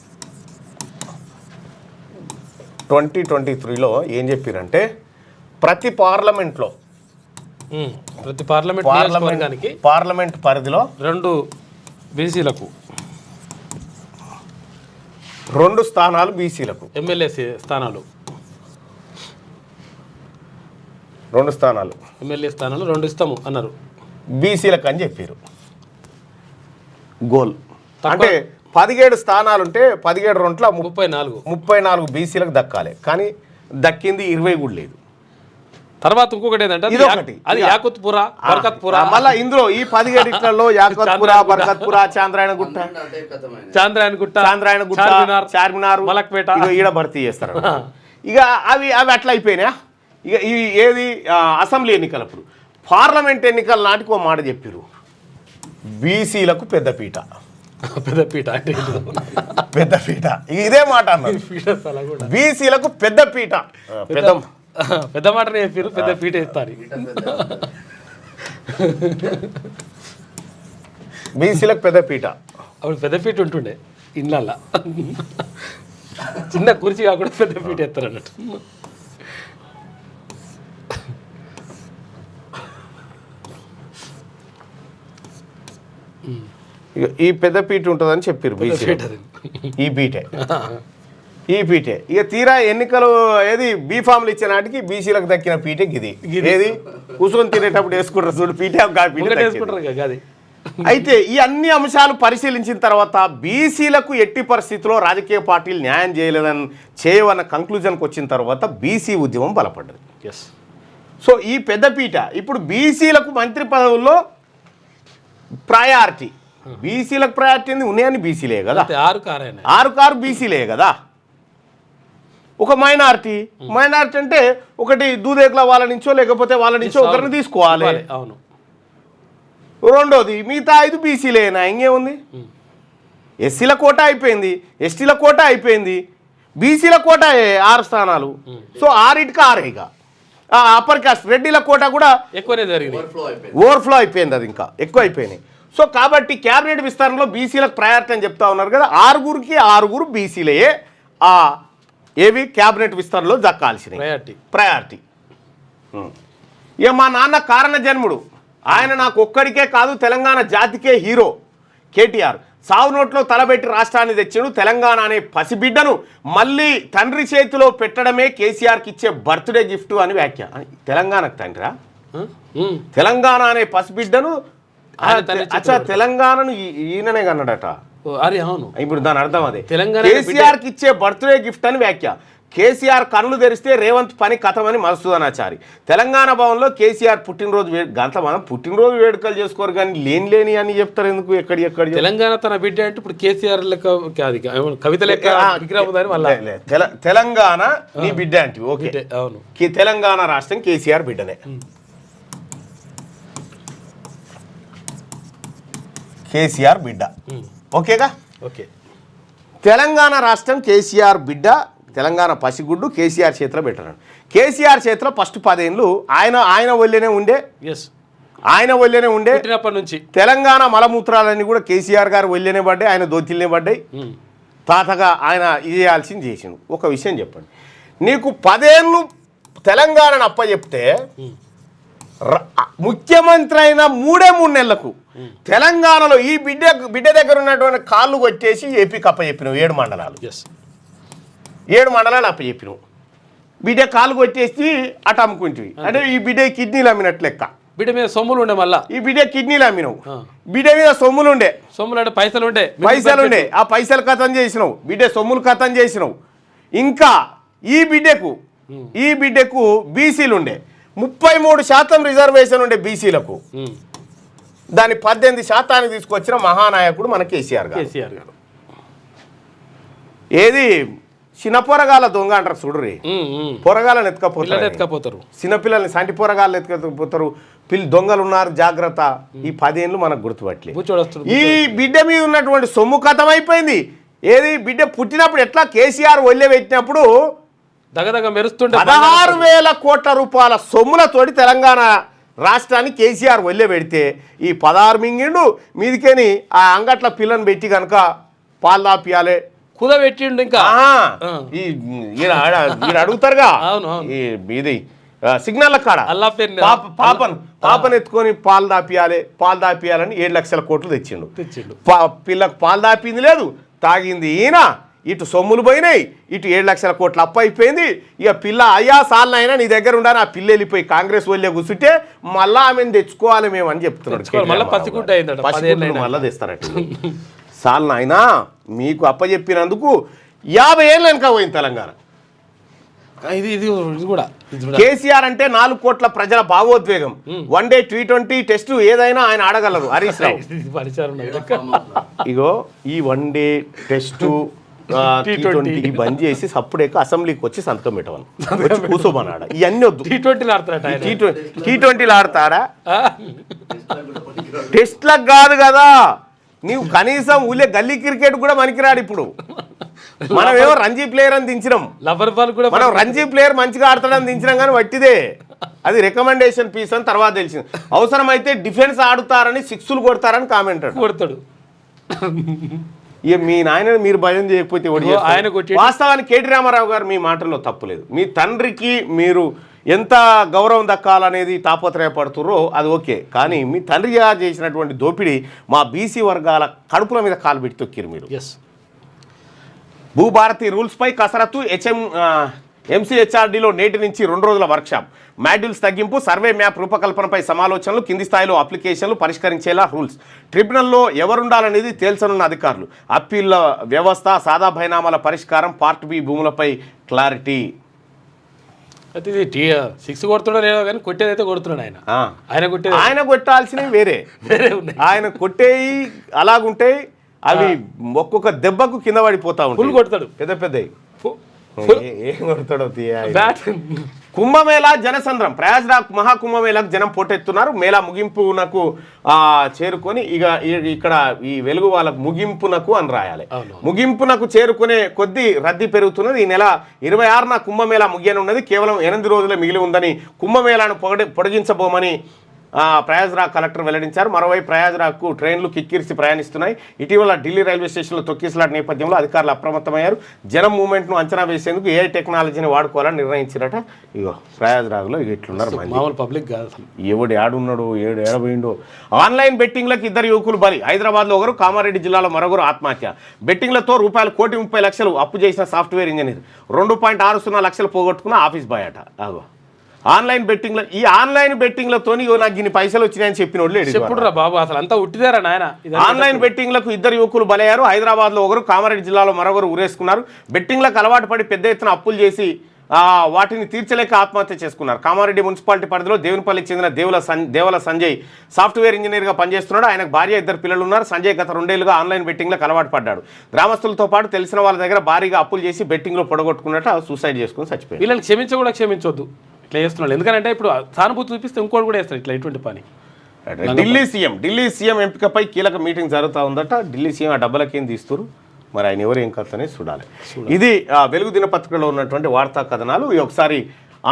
2023లో ఏం చెప్పారంటే ప్రతి పార్లమెంట్లో ప్రతి పార్లమెంట్ పార్లమెంట్ పరిధిలో 2 బీసీలకు 2 స్థానాలు బీసీలకు, ఎమ్మెల్యే స్థానాలు 2 స్థానాలు ఎమ్మెల్యే స్థానాలు 2 ఇస్తాము అన్నారు బీసీలకు అని చెప్పారు. గోల్ అంటే 17 స్థానాలు ఉంటే 17 రొంట్ల 34 బీసీలకు దక్కాలి. కానీ దక్కింది 20 కూడా లేదు. తర్వాత ఇంకొకటి ఏంటంటే ఇదొకటి. అది యాకుత్పురా, బర్కత్పురా. మళ్ళీ ఇందులో ఈ 17 ఇట్లలో యాకుత్పురా, బర్కత్పురా, చాంద్రాయణగుట్ట, చార్మినార్, మలక్పేట ఈడ భర్తీ చేస్తారు. ఇక అవి అట్లా అయిపోయినా. ఇక ఇవి ఏది అసెంబ్లీ ఎన్నికలప్పుడు. పార్లమెంట్ ఎన్నికల నాటికి ఒక మాట చెప్పారు, బీసీలకు పెద్దపీట. పెద్దపీట అంటే పెద్దపీట ఇదే మాట అన్నారు, బీసీలకు పెద్దపీట. పెద్ద మాటనే చెప్పారు, పెద్ద పీట ఇస్తారు. బీసీలకు పెద్దపీట. అప్పుడు పెద్ద పీట ఉంటుండే ఇళ్ళల్లో, చిన్న కుర్చీ కాకుండా పెద్ద పీట ఎత్తారు అన్నట్టు. ఈ పెద్ద పీట ఉంటుందని చెప్పారు బీసీ. ఈ పీటే ఇక తీరా ఎన్నికలు ఏది బీఫామ్లు ఇచ్చే నాటికి బీసీలకు దక్కిన పీటే గిది. ఏది కూర్చొని తినేటప్పుడు వేసుకుంటారు చూడు పీటే. అయితే ఈ అన్ని అంశాలు పరిశీలించిన తర్వాత బీసీలకు ఎట్టి పరిస్థితిలో రాజకీయ పార్టీలు న్యాయం చేయవన్న కంక్లూజన్కి వచ్చిన తర్వాత బీసీ ఉద్యమం బలపడ్డది. సో ఈ పెద్దపీట ఇప్పుడు బీసీలకు మంత్రి పదవుల్లో ప్రయారిటీ. బీసీలకు ప్రయారిటీ ఉన్నాయని బీసీలే కదా, 6 బీసీలే కదా. ఒక మైనారిటీ అంటే ఒకటి దూదేకుల వాళ్ళ నుంచో లేకపోతే వాళ్ళ నుంచో ఒకరిని తీసుకోవాలి. అవును. రెండోది మిగతా 5 బీసీలేనా, ఇంకేముంది. ఎస్సీల కోట అయిపోయింది, ఎస్టీల కోట అయిపోయింది, బీసీల కోట 6 స్థానాలు. సో 6కి 6 ఇక అప్పర్ కాస్ట్ రెడ్డిల కోట కూడా ఎక్కువనే జరిగింది, ఓవర్ఫ్లో అయిపోయింది, అది ఇంకా ఎక్కువ అయిపోయినాయి. సో కాబట్టి క్యాబినెట్ విస్తరణలో బీసీలకు ప్రయారిటీ అని చెప్తా ఉన్నారు కదా. 6కి 6 బీసీలే ఏవి క్యాబినెట్ విస్తరణలో దక్కాల్సినవి ప్రయారిటీ. ఇక మా నాన్న కారణ జన్ముడు, ఆయన నాకు ఒక్కడికే కాదు తెలంగాణ జాతికే హీరో కేటీఆర్. సావు నోట్లో తలబెట్టి రాష్ట్రాన్ని తెచ్చాడు. తెలంగాణ అనే పసిబిడ్డను మళ్ళీ తండ్రి చేతిలో పెట్టడమే కేసీఆర్కి ఇచ్చే బర్త్డే గిఫ్ట్ అని వ్యాఖ్య. తెలంగాణకు తండ్రా? తెలంగాణ అనే పసిబిడ్డను తెలంగాణను ఈయననే కన్నాడట. అవును. ఇప్పుడు దాని అర్థం అదే, కేసీఆర్కి ఇచ్చే బర్త్డే గిఫ్ట్ అని వ్యాఖ్య. కేసీఆర్ కళ్ళు తెరిస్తే రేవంత్ పని కథమని మధుసూదనాచారి. తెలంగాణ భవన్లో కేసీఆర్ పుట్టినరోజు గంట మనం పుట్టినరోజు వేడుకలు చేసుకోరు కానీ లేని అని చెప్తారు ఎందుకు? ఎక్కడ తెలంగాణ తన బిడ్డ అంటే ఇప్పుడు కేసీఆర్ లెక్క కవిత లెక్క తెలంగాణ నీ బిడ్డ అంటే ఓకే. అవును, తెలంగాణ రాష్ట్రం కేసీఆర్ బిడ్డనే. కేసీఆర్ బిడ్డ ఓకేగా. ఓకే. తెలంగాణ రాష్ట్రం కేసీఆర్ బిడ్డ, తెలంగాణ పసిగుడ్డు కేసీఆర్ చేతిలో పెట్టారు. కేసీఆర్ చేతిలో ఫస్ట్ 10 ఏళ్ళు ఆయన ఒళ్ళేనే ఉండే. ఆయన ఒళ్ళేనే ఉండే నుంచి తెలంగాణ మలమూత్రాలన్నీ కూడా కేసీఆర్ గారు ఒళ్ళేనే పడ్డాయి, ఆయన దోతిల్నే పడ్డాయి. తాతగా ఆయన ఇది చేయాల్సింది చేసిండు. ఒక విషయం చెప్పండి, నీకు 10 ఏళ్ళు తెలంగాణను అప్పచెప్తే ముఖ్యమంత్రి అయిన 3 నెలలకు తెలంగాణలో ఈ బిడ్డ దగ్గర ఉన్నటువంటి కాళ్ళు కొట్టేసి ఏపీకి అప్పచెప్పినావు. 7 మండలాలు 7 మండలాలు అప్పచెప్పినావు. బిడ్డ కాళ్ళు కొట్టేసి అటు అమ్ముకుంటువి. అంటే ఈ బిడ్డ కిడ్నీలు అమ్మినట్లు లెక్క. బిడ్డ మీద సొమ్ములు ఉండే, మళ్ళీ ఈ బిడ్డ కిడ్నీలు అమ్మినావు. బిడ్డ మీద సొమ్ములు ఉండే అంటే పైసలు ఉండే ఆ పైసలు కథం చేసినావు. బిడ్డ సొమ్ములు కథం చేసినావు. ఇంకా ఈ బిడ్డకు బీసీలు ఉండే 33% రిజర్వేషన్ ఉండే బీసీలకు. దాన్ని 18% తీసుకొచ్చిన మహానాయకుడు మన కేసీఆర్ గారు. ఏది చిన్న పొరగాల దొంగ అంటారు చూడరి, పొరగాలను ఎత్తుకపోతారు, చిన్నపిల్లల్ని సంటి పొరగాళ్ళు ఎత్తుకపోతారు. దొంగలు ఉన్నారు జాగ్రత్త. ఈ 10 ఏళ్ళు మనకు గుర్తుపట్టలేదు. ఈ బిడ్డ మీద ఉన్నటువంటి సొమ్ము కథం అయిపోయింది. ఏది బిడ్డ పుట్టినప్పుడు ఎట్లా కేసీఆర్ ఒళ్ళే పెట్టినప్పుడు దగదగ మెరుస్తుంటే 16,000 కోట్ల రూపాయల సొమ్ములతోటి తెలంగాణ రాష్ట్రాన్ని కేసీఆర్ వల్లే పెడితే ఈ 16 మింగిండు మీదికేని ఆ అంగట్ల పిల్లని పెట్టి కనుక పాలు దాపియాలి కుదబెట్టిండు ఇంకా ఈయన అడుగుతారుగా అవును ఇది సిగ్నల్ కాడ అల్లా పేరు పాపను ఎత్తుకొని పాలు దాపియాలని 7 లక్షల కోట్లు తెచ్చిండు పిల్లకు పాలు దాపింది లేదు తాగింది ఈయన ఇటు సొమ్ములు పోయినాయి ఇటు 7 లక్షల కోట్లు అప్పు అయిపోయింది ఇక పిల్ల అయ్యా సార్లైనా నీ దగ్గర ఉండాలి ఆ పిల్ల వెళ్ళిపోయి కాంగ్రెస్ వాళ్ళే కూర్చుంటే మళ్ళా ఆమెను తెచ్చుకోవాలి మేము అని చెప్తున్నాడు మళ్ళా తెస్తారట సార్లు అయినా మీకు అప్పచెప్పినందుకు 50 ఏళ్ళు వెనక పోయింది తెలంగాణ ఇది కూడా కేసీఆర్ అంటే 4 కోట్ల ప్రజల భావోద్వేగం వన్డే T20 టెస్ట్ ఏదైనా ఆయన ఆడగలరు హరీష్ రావు ఇగో ఈ వన్డే టెస్ట్ T20 బంద్ చేసి సప్పుడేక అసెంబ్లీకి వచ్చి సంతకం పెట్టమని కూర్చోమన్నాడ ఇవన్నీ వద్దు T20 ఆడతాడా టెస్ట్లకు కాదు కదా నీవు కనీసం ఊళ్ళే గల్లీ క్రికెట్ కూడా పనికిరాడు ఇప్పుడు మనం ఏమో రంజీ ప్లేయర్ అని దించినాం లవర్ బాల్ కూడా మనం రంజీ ప్లేయర్ మంచిగా ఆడతాడని దించినాం కానీ వట్టిదే అది రికమెండేషన్ పీస్ అని తర్వాత తెలిసింది అవసరమైతే డిఫెన్స్ ఆడుతారని 6లు కొడతారని కామెంట్ కొడతాడు ఇక మీ నాయనని మీరు భయం చేయకపోతే వాస్తవానికి కేటీ రామారావు గారు మీ మాటల్లో తప్పులేదు మీ తండ్రికి మీరు ఎంత గౌరవం దక్కాలనేది తాపత్రయపడుతుర్రో అది ఓకే కానీ మీ తండ్రిగా చేసినటువంటి దోపిడీ మా బీసీ వర్గాల కడుపుల మీద కాలు పెట్టి తొక్కిరు మీరు భూభారతి రూల్స్పై కసరత్తు ఎంసీహెచ్ఆర్డీలో నేటి నుంచి 2 రోజుల వర్క్షాప్ మాడ్యూల్స్ తగ్గింపు సర్వే మ్యాప్ రూపకల్పనపై సమాలోచనలు కింది స్థాయిలో అప్లికేషన్లు పరిష్కరించేలా రూల్స్ ట్రిబ్యునల్లో ఎవరుండాలనేది తేల్చనున్న అధికారులు అప్పీళ్ల వ్యవస్థ సాదా బైనామాల పరిష్కారం పార్ట్ బి భూములపై క్లారిటీ అయితే ఇది 6 కొడుతున్నాడు లేదో కానీ కొట్టేది అయితే కొడుతున్నాడు ఆయన కొట్టాల్సినవి వేరే ఆయన కొట్టేయి అలాగుంటాయి అవి ఒక్కొక్క దెబ్బకు కింద పడిపోతా ఉంటాయి కొడతాడు పెద్ద ఏం కొడతాడో కుంభమేళా జనసంద్రం ప్రయాజ్రాజ్ మహాకుంభమేళాకు జనం పోటెత్తున్నారు మేళా ముగింపునకు చేరుకొని ఇక్కడ ఈ వెలుగు వాళ్ళకు ముగింపునకు అని రాయాలి ముగింపునకు చేరుకునే కొద్దీ రద్దీ పెరుగుతున్నది ఈ నెల 26న కుంభమేళా ముగియనున్నది కేవలం 8 రోజులే మిగిలి ఉందని కుంభమేళాను పొడిగించబోమని ప్రయాజ్రాజ్ కలెక్టర్ వెల్లడించారు మరోవైపు ప్రయాజ్రాజ్కు ట్రైన్లు కిక్కిరిసి ప్రయాణిస్తున్నాయి ఇటీవల ఢిల్లీ రైల్వే స్టేషన్లో తొక్కిసలాట నేపథ్యంలో అధికారులు అప్రమత్తమయ్యారు జనం మూవ్మెంట్ను అంచనా వేసేందుకు ఏఐ టెక్నాలజీని వాడుకోవాలని నిర్ణయించారట ఇగో ప్రయాజ్రాజ్లో ఇట్లున్నారు మామూలు పబ్లిక్ కాదు ఎవడు ఏడున్నాడు ఏడబోయిండో ఆన్లైన్ బెట్టింగ్లకు 2 యువకులు బలి హైదరాబాద్లో ఒకరు కామారెడ్డి జిల్లాలో మరొకరు ఆత్మహత్య బెట్టింగ్లతో ₹1,30,00,000 అప్పు చేసిన సాఫ్ట్వేర్ ఇంజనీర్ 2.60 లక్షలు పోగొట్టుకున్న ఆఫీస్ బాయ్ అట అగో ఆన్లైన్ బెట్టింగ్లో ఈ ఆన్లైన్ బెట్టింగ్లతో నాకు ఇన్ని పైసలు వచ్చినాయని చెప్పినోళ్ళు చెప్పుడురా బాబు అసలు అంతా ఉట్టిదారా నాయన ఆన్లైన్ బెట్టింగ్లకు 2 యువకులు బలయ్యారు హైదరాబాద్లో ఒకరు కామారెడ్డి జిల్లాలో మరొకరు ఊరేసుకున్నారు బెట్టింగ్లకు అలవాటు పడి పెద్ద ఎత్తున అప్పులు చేసి వాటిని తీర్చలేక ఆత్మహత్య చేసుకున్నారు కామారెడ్డి మున్సిపాలిటీ పరిధిలో దేవునిపల్లికి చెందిన దేవల సంజయ్ సాఫ్ట్వేర్ ఇంజనీర్గా పనిచేస్తున్నాడు ఆయనకు భార్య 2 పిల్లలు ఉన్నారు సంజయ్ గత 2 ఏళ్లుగా ఆన్లైన్ బెట్టింగ్లకు అలవాటు పడ్డాడు గ్రామస్తులతో పాటు తెలిసిన వాళ్ళ దగ్గర భారీగా అప్పులు చేసి బెట్టింగ్లో పొడగొట్టుకున్నట్టు సూసైడ్ చేసుకుని చచ్చిపోయారు వీళ్ళని క్షమించొద్దు ఇట్లా చేస్తున్నాడు ఎందుకంటే ఇప్పుడు సానుభూతి చూపిస్తే ఇంకోటి కూడా వేస్తారు ఇట్లా ఇటువంటి పని ఢిల్లీ సీఎం ఎంపికపై కీలక మీటింగ్ జరుగుతూ ఉందట ఢిల్లీ సీఎం ఆ డబ్బలకేం తీస్తారు మరి ఆయన ఎవరు ఏం కథనే చూడాలి ఇది వెలుగు దినపత్రికలో ఉన్నటువంటి వార్తా కథనాలు ఒకసారి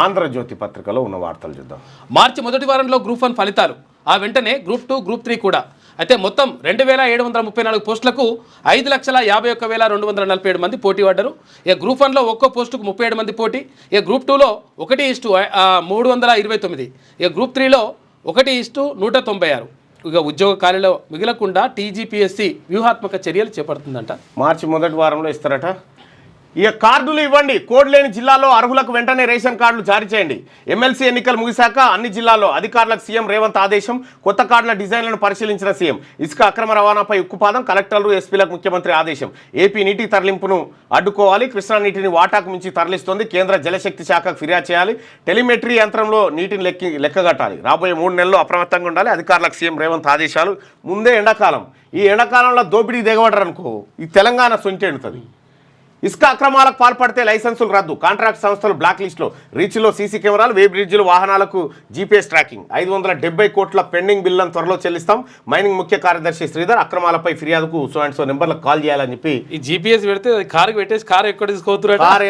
ఆంధ్రజ్యోతి పత్రికలో ఉన్న వార్తలు చూద్దాం మార్చి మొదటి వారంలో గ్రూప్ 1 ఫలితాలు ఆ వెంటనే గ్రూప్ 2 గ్రూప్ 3 కూడా అయితే మొత్తం 2734 పోస్టులకు 5,51,247 మంది పోటీ పడ్డారు ఇక గ్రూప్ 1లో ఒక్కో పోస్టుకు 37 మంది పోటీ ఇక గ్రూప్ 2లో 1:329 ఇక గ్రూప్ 3లో 1:196 ఇక ఉద్యోగ ఖాళీలో మిగలకుండా టీజీపీఎస్సీ వ్యూహాత్మక చర్యలు చేపడుతుందంట మార్చి మొదటి వారంలో ఇస్తారట ఇక కార్డులు ఇవ్వండి కోడ్ లేని జిల్లాల్లో అర్హులకు వెంటనే రేషన్ కార్డులు జారీ చేయండి ఎమ్మెల్సీ ఎన్నికలు ముగిశాక అన్ని జిల్లాల్లో అధికారులకు సీఎం రేవంత్ ఆదేశం కొత్త కార్డుల డిజైన్లను పరిశీలించిన సీఎం ఇసుక అక్రమ రవాణాపై ఉక్కుపాదం కలెక్టర్లు ఎస్పీలకు ముఖ్యమంత్రి ఆదేశం ఏపీ నీటి తరలింపును అడ్డుకోవాలి కృష్ణా నీటిని వాటాకు మించి తరలిస్తోంది కేంద్ర జలశక్తి శాఖకు ఫిర్యాదు చేయాలి టెలిమెట్రీ యంత్రంలో నీటిని లెక్కగట్టాలి రాబోయే 3 నెలల్లో అప్రమత్తంగా ఉండాలి అధికారులకు సీఎం రేవంత్ ఆదేశాలు ముందే ఎండాకాలం ఈ ఎండాకాలంలో దోపిడీ దిగబడరు అనుకో ఈ తెలంగాణ సొంటి ఎండుతుంది ఇసుక అక్రమాలకు పాల్పడితే లైసెన్సులు రద్దు కాంట్రాక్ట్ సంస్థలు బ్లాక్ లిస్టులో రీచ్లో సీసీ కెమెరాలు వే బ్రిడ్జిలు వాహనాలకు జీపీఎస్ ట్రాకింగ్ 570 కోట్ల పెండింగ్ బిల్లులను త్వరలో చెల్లిస్తాం మైనింగ్ ముఖ్య కార్యదర్శి శ్రీధర్ అక్రమాలపై ఫిర్యాదుకు సో నెంబర్లకు కాల్ చేయాలని చెప్పి ఈ జీపీఎస్ పెడితే కారుకి పెట్టేసి కారు ఎక్కడ తీసుకోతున్నారు కారు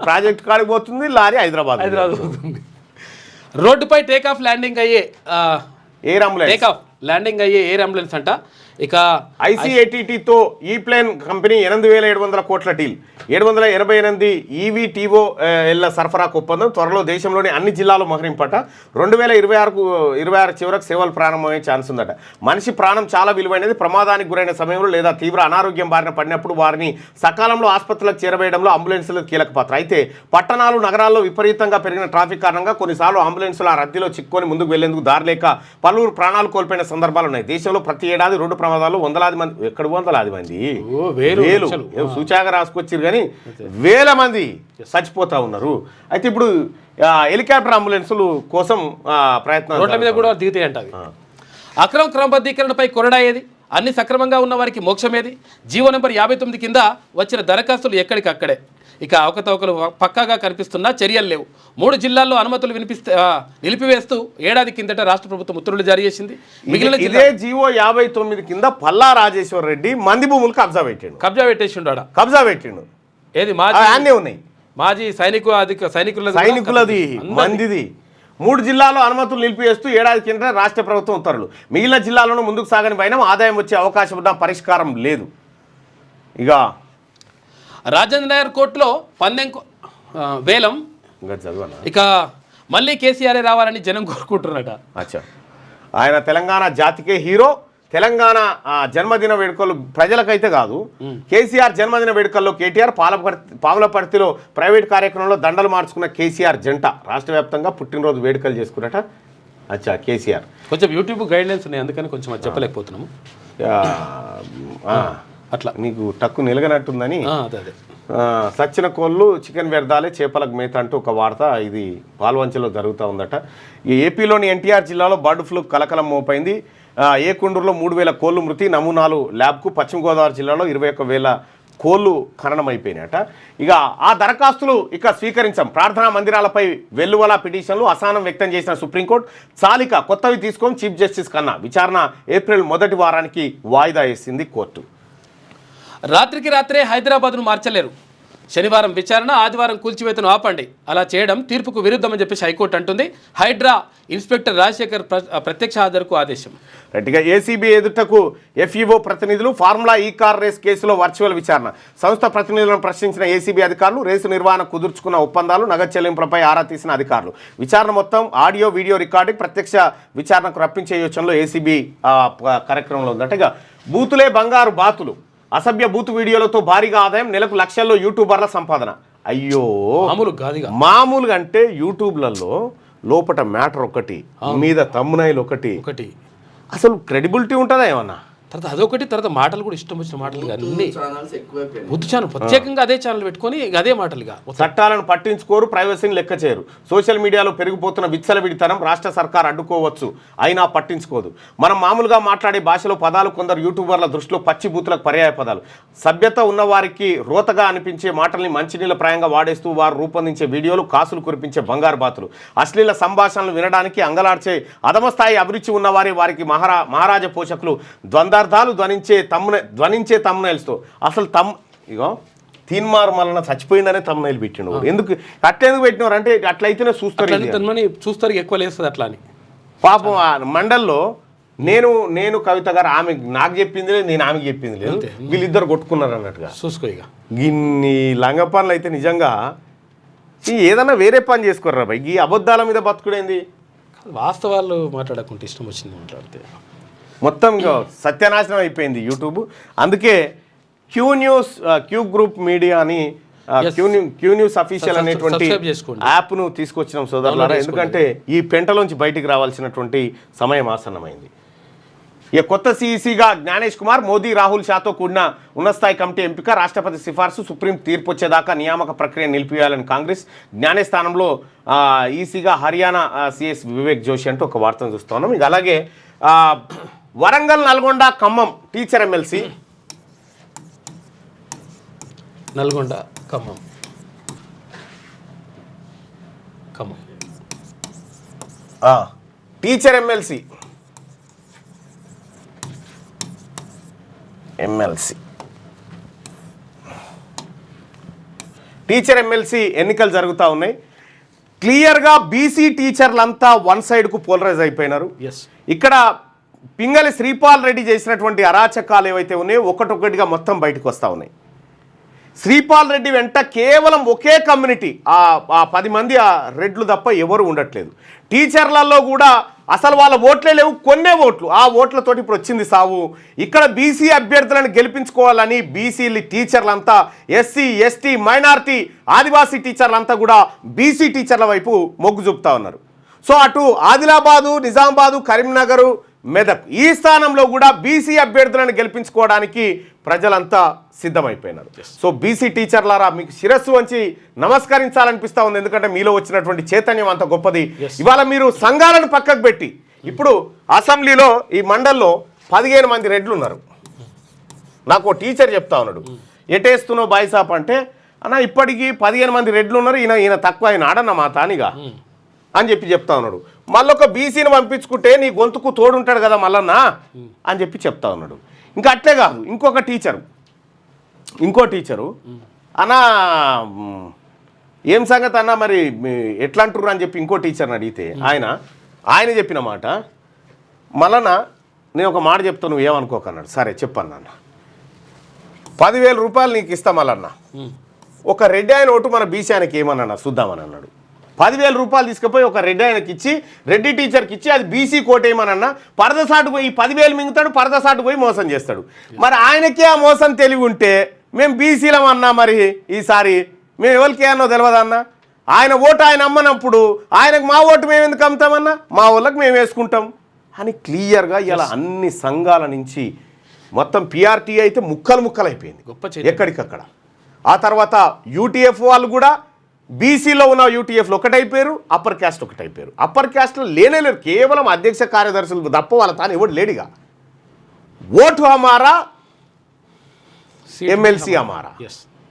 ప్రాజెక్ట్ కాడికి పోతుంది లారీ హైదరాబాద్ పోతుంది రోడ్డుపై టేక్ ఆఫ్ ల్యాండింగ్ అయ్యే air ambulance take off landing అయ్యే ఎయిర్ అంబులెన్స్ అంట. ఇక ఐసీఏటీతో ఈ ప్లేన్ కంపెనీ 8,700 కోట్ల డీల్, 788 ఈవీటీఓ ఎల్ల సరఫరాకు ఒప్పందం త్వరలో దేశంలోని అన్ని జిల్లాలు మహరింపట. 2026 చివరకు సేవలు ప్రారంభమయ్యే ఛాన్స్ ఉందట. మనిషి ప్రాణం చాలా విలువైనది. ప్రమాదానికి గురైన సమయంలో లేదా తీవ్ర అనారోగ్యం బారిన పడినప్పుడు వారిని సకాలంలో ఆసుపత్రులకు చేరవేయడంలో అంబులెన్సులు కీలక పాత్ర. అయితే పట్టణాలు నగరాల్లో విపరీతంగా పెరిగిన ట్రాఫిక్ కారణంగా కొన్నిసార్లు అంబులెన్సులు ఆ రద్దీలో చిక్కుకొని ముందుకు వెళ్లేందుకు దారి లేక పలువురు ప్రాణాలు కోల్పోయిన సందర్భాలు ఉన్నాయి. దేశంలో ప్రతి ఏడాది రోడ్డు ప్రమాదాలు వందలాది మంది, ఎక్కడ వందలాది మంది, వేలు సూచాగా రాసుకొచ్చారు కానీ వేల మంది చచ్చిపోతా ఉన్నారు. అయితే ఇప్పుడు హెలికాప్టర్ అంబులెన్సులు కోసం ప్రయత్నం రోడ్ల మీద కూడా దిగుతాయి అంట. అక్రమ క్రమబద్ధీకరణపై కొరడా ఏది? అన్ని సక్రమంగా ఉన్న వారికి మోక్షమేది? జీవో నెంబర్ 59 కింద వచ్చిన దరఖాస్తులు ఎక్కడికక్కడే. ఇక అవకతవకలు పక్కాగా కనిపిస్తున్నా చర్యలు లేవు. 3 జిల్లాల్లో అనుమతులు నిలిపివేస్తూ ఏడాది కిందట రాష్ట్ర ప్రభుత్వం ఉత్తర్వులు జారీ చేసింది. మిగిలిన ఇదే జీవో 59 కింద పల్లా రాజేశ్వర రెడ్డి మంది భూములు కబ్జా పెట్టిండు. కబ్జా పెట్టిండు. ఏది అన్నీ ఉన్నాయి. మాజీ సైనికులది మందిది. 3 జిల్లాల్లో అనుమతులు నిలిపివేస్తూ ఏడాది కింద రాష్ట్ర ప్రభుత్వం ఉత్తర్వులు. మిగిలిన జిల్లాలను ముందుకు సాగని పైన ఆదాయం వచ్చే అవకాశం ఉన్న పరిష్కారం లేదు. ఇక రాజేంద్ర నగర్ కోర్టులో వేలం. ఇక మళ్ళీ కేసీఆర్ రావాలని జనం కోరుకుంటున్నారట. అచ్చా, ఆయన తెలంగాణ జాతికే హీరో. తెలంగాణ జన్మదిన వేడుకలు ప్రజలకైతే కాదు, కేసీఆర్ జన్మదిన వేడుకల్లో కేటీఆర్ పాములపర్తిలో ప్రైవేట్ కార్యక్రమంలో దండలు మార్చుకున్న కేసీఆర్ జంట రాష్ట్ర వ్యాప్తంగా పుట్టినరోజు వేడుకలు చేసుకున్నట. అచ్చా, కేసీఆర్ కొంచెం యూట్యూబ్ గైడ్లైన్స్ ఉన్నాయి, అందుకని కొంచెం అది చెప్పలేకపోతున్నాము. అట్లా నీకు టక్కు నిలగనట్టుందని. అదే సచ్చిన కోళ్ళు చికెన్ వ్యర్థాలే చేపలకు మేత అంటూ ఒక వార్త ఇది పాల్వంచలో జరుగుతూ ఉందట. ఈ ఏపీలోని ఎన్టీఆర్ జిల్లాలో బర్డ్ ఫ్లూ కలకలం మోపైంది. ఏకుండూరులో 3,000 కోళ్ళు మృతి, నమూనాలు ల్యాబ్కు. పశ్చిమ గోదావరి జిల్లాలో 21,000 కోళ్ళు ఖననమైపోయినాయట. ఇక ఆ దరఖాస్తులు ఇక స్వీకరించాం. ప్రార్థనా మందిరాలపై వెల్లువల పిటిషన్లు అసహనం వ్యక్తం చేసిన సుప్రీంకోర్టు చాలిక కొత్తవి తీసుకొని చీఫ్ జస్టిస్ కన్నా విచారణ ఏప్రిల్ మొదటి వారానికి వాయిదా వేసింది కోర్టు. రాత్రికి రాత్రే హైదరాబాద్ను మార్చలేరు. శనివారం విచారణ, ఆదివారం కూల్చివేతను ఆపండి. అలా చేయడం తీర్పుకు విరుద్ధమని చెప్పేసి హైకోర్టు అంటుంది. హైడ్రా ఇన్స్పెక్టర్ రాజశేఖర్ ప్రత్యక్ష హాజరుకు ఆదేశం. రైట్గా ఏసీబీ ఎదుటకు ఎఫ్ఈఓ ప్రతినిధులు. ఫార్ములా ఈ కార్ రేస్ కేసులో వర్చువల్ విచారణ. సంస్థ ప్రతినిధులను ప్రశ్నించిన ఏసీబీ అధికారులు. రేసు నిర్వహణ కుదుర్చుకున్న ఒప్పందాలు, నగదు చెల్లింపులపై ఆరా తీసిన అధికారులు. విచారణ మొత్తం ఆడియో వీడియో రికార్డింగ్ ప్రత్యక్ష విచారణకు రప్పించే యోచనలో ఏసీబీ కార్యక్రమంలో ఉందంటే. ఇక బూతులే బంగారు బాతులు. అసభ్య బూతు వీడియోలతో భారీగా ఆదాయం, నెలకు లక్షల్లో యూట్యూబర్ల సంపాదన. అయ్యో, మామూలుగా అంటే యూట్యూబ్లలో లోపల మ్యాటర్ ఒకటి, మీద తమ్మునైల్ ఒకటి, అసలు క్రెడిబిలిటీ ఉంటుందా ఏమన్నా? తర్వాత అదొకటి, తర్వాత మాటలు కూడా ఇష్టం వచ్చిన మాటలు అన్ని బుద్ధి ఛానల్ ప్రత్యేకంగా అదే ఛానల్ పెట్టుకొని అదే మాటలుగా. చట్టాలను పట్టించుకోరు, ప్రైవసీని లెక్క చేయరు. సోషల్ మీడియాలో పెరిగిపోతున్న విచ్చలవిడితనం రాష్ట్ర సర్కార్ అడ్డుకోవచ్చు, అయినా పట్టించుకోదు. మనం మామూలుగా మాట్లాడే భాషలో పదాలు కొందరు యూట్యూబర్ల దృష్టిలో పచ్చి బూతులకు పర్యాయ పదాలు. సభ్యత ఉన్నవారికి రోతగా అనిపించే మాటల్ని మంచినీళ్ళ ప్రాయంగా వాడేస్తూ వారు రూపొందించే వీడియోలు కాసులు కురిపించే బంగారు బాతులు. అశ్లీల సంభాషణలు వినడానికి అంగలార్చే అధమస్థాయి అభిరుచి ఉన్నవారే వారికి మహారాజ పోషకులు. ద్వందార్థాలు ధ్వనించే తమ్మునైల్స్తో అసలు ఇగో తీన్మార్ మళ్ళీ చచ్చిపోయిందనే తమ్మునైల్ పెట్టిండు. ఎందుకు అట్లెందుకు పెట్టినారు అంటే అట్లయితేనే చూస్తారు ఎక్కువ లేస్తుంది అట్లా అని. పాపం మండల్లో నేను కవిత గారు ఆమె నాకు చెప్పింది లేదు, నేను ఆమెకు చెప్పింది లేదు, వీళ్ళిద్దరు కొట్టుకున్నారు అన్నట్టుగా చూసుకో. ఇక గిన్ని లంగ పనులు అయితే నిజంగా ఏదన్నా వేరే పని చేసుకోర్రా భయ్. ఈ అబద్ధాల మీద బతుకుడేంది? వాస్తవాలు మాట్లాడకుంటే ఇష్టం వచ్చింది మాట్లాడితే మొత్తం సత్యనాశనం అయిపోయింది యూట్యూబ్. అందుకే క్యూ గ్రూప్ మీడియా అని క్యూ న్యూస్ అఫీషియల్ అనేటువంటి యాప్ను తీసుకొచ్చినాం సోదరులారా. ఎందుకంటే ఈ పెంటలోంచి బయటికి రావాల్సినటువంటి సమయం ఆసన్నమైంది. ఇక కొత్త సిఈసిగా జ్ఞానేష్ కుమార్, మోదీ రాహుల్ షాతో కూడిన ఉన్నతస్థాయి కమిటీ ఎంపిక, రాష్ట్రపతి సిఫార్సు, సుప్రీం తీర్పు వచ్చేదాకా నియామక ప్రక్రియ నిలిపివేయాలని కాంగ్రెస్. జ్ఞానేష్ స్థానంలో ఈసీగా హర్యానా సిఎస్ వివేక్ జోషి అంటూ ఒక వార్తను చూస్తున్నాం. ఇక అలాగే Warangal, Nalgonda, Khammam teacher MLC. Nalgonda, Khammam teacher MLC teacher MLC ఎన్నికలు జరుగుతూ ఉన్నాయి. క్లియర్గా బీసీ టీచర్లంతా వన్ సైడ్కు పోలరైజ్ అయిపోయినారు. ఎస్, ఇక్కడ పింగళి శ్రీపాల్ రెడ్డి చేసినటువంటి అరాచకాలు ఏవైతే ఉన్నాయో ఒకటొక్కటిగా మొత్తం బయటకు వస్తూ ఉన్నాయి. శ్రీపాల్ రెడ్డి వెంట కేవలం ఒకే కమ్యూనిటీ ఆ 10 మంది ఆ రెడ్లు తప్ప ఎవరు ఉండట్లేదు. టీచర్లలో కూడా అసలు వాళ్ళ ఓట్లే లేవు, కొన్నే ఓట్లు. ఆ ఓట్లతోటి ఇప్పుడు వచ్చింది సావు. ఇక్కడ బీసీ అభ్యర్థులను గెలిపించుకోవాలని బీసీ టీచర్లంతా, ఎస్సీ ఎస్టీ మైనారిటీ ఆదివాసీ టీచర్లంతా కూడా బీసీ టీచర్ల వైపు మొగ్గు చూపుతా ఉన్నారు. సో అటు ఆదిలాబాదు, నిజామాబాదు, కరీంనగర్, మెదక్ ఈ స్థానంలో కూడా బీసీ అభ్యర్థులను గెలిపించుకోవడానికి ప్రజలంతా సిద్ధమైపోయినారు. సో బీసీ టీచర్లారా మీకు శిరస్సు వంచి నమస్కరించాలనిపిస్తూ ఉంది. ఎందుకంటే మీలో వచ్చినటువంటి చైతన్యం అంత గొప్పది. ఇవాళ మీరు సంఘాలను పక్కకు పెట్టి ఇప్పుడు అసెంబ్లీలో ఈ మండల్లో 15 మంది రెడ్లు ఉన్నారు. నాకు ఓ టీచర్ చెప్తా ఉన్నాడు, ఎటేస్తున్నావు బాయ్సాప్ అంటే, అన్న ఇప్పటికీ 15 మంది రెడ్లు ఉన్నారు, ఈయన తక్కువ, ఆయన ఆడన్న మా తానిగా అని చెప్పి చెప్తా ఉన్నాడు. మళ్ళొక బీసీని పంపించుకుంటే నీ గొంతుకు తోడుంటాడు కదా మళ్ళన్నా అని చెప్పి చెప్తా ఉన్నాడు. ఇంకా అట్లే కాదు, ఇంకో టీచరు అన్నా ఏం సంగతి అన్నా మరి ఎట్లా అంటుర్రు అని చెప్పి ఇంకో టీచర్ని అడిగితే ఆయన చెప్పిన మాట, మళ్ళన్నా నేను ఒక మాట చెప్తా నువ్వు ఏమనుకోకన్నాడు. సరే చెప్పన్నా, 10,000 రూపాయలు నీకు ఇస్తా మళ్ళన్నా, ఒక రెడ్డి ఆయన ఓటు మన బీసీ ఆయనకి ఏమన్నా చూద్దామని అన్నాడు. 10,000 రూపాయలు తీసుకుపోయి ఒక రెడ్డి ఆయనకి ఇచ్చి, రెడ్డి టీచర్కి ఇచ్చి, అది బీసీ కోటేయమనన్నా పరదసాటు పోయి 10,000 మింగుతాడు, పరదసాటు పోయి మోసం చేస్తాడు. మరి ఆయనకే ఆ మోసం తెలివి ఉంటే మేము బీసీలం అన్నా, మరి ఈసారి మేము ఎవరికి అన్నో తెలియదన్నా. ఆయన ఓటు ఆయన అమ్మనప్పుడు ఆయనకు మా ఓటు మేము ఎందుకు అమ్ముతామన్నా, మా వాళ్ళకి మేము వేసుకుంటాం అని క్లియర్గా ఇలా అన్ని సంఘాల నుంచి మొత్తం పిఆర్టీ అయితే ముక్కలు అయిపోయింది ఎక్కడికక్కడ. ఆ తర్వాత యూటీఎఫ్ వాళ్ళు కూడా బీసీలో ఉన్న యూటీఎఫ్లో ఒకటైపోయారు, అప్పర్ క్యాస్ట్ ఒకటైపోయారు. అప్పర్ క్యాస్ట్లో లేరు, కేవలం అధ్యక్ష కార్యదర్శులు తప్ప వాళ్ళ తాను ఎవడు లేడిగా. ఓటు హమారా, ఎమ్మెల్సీ హమారా.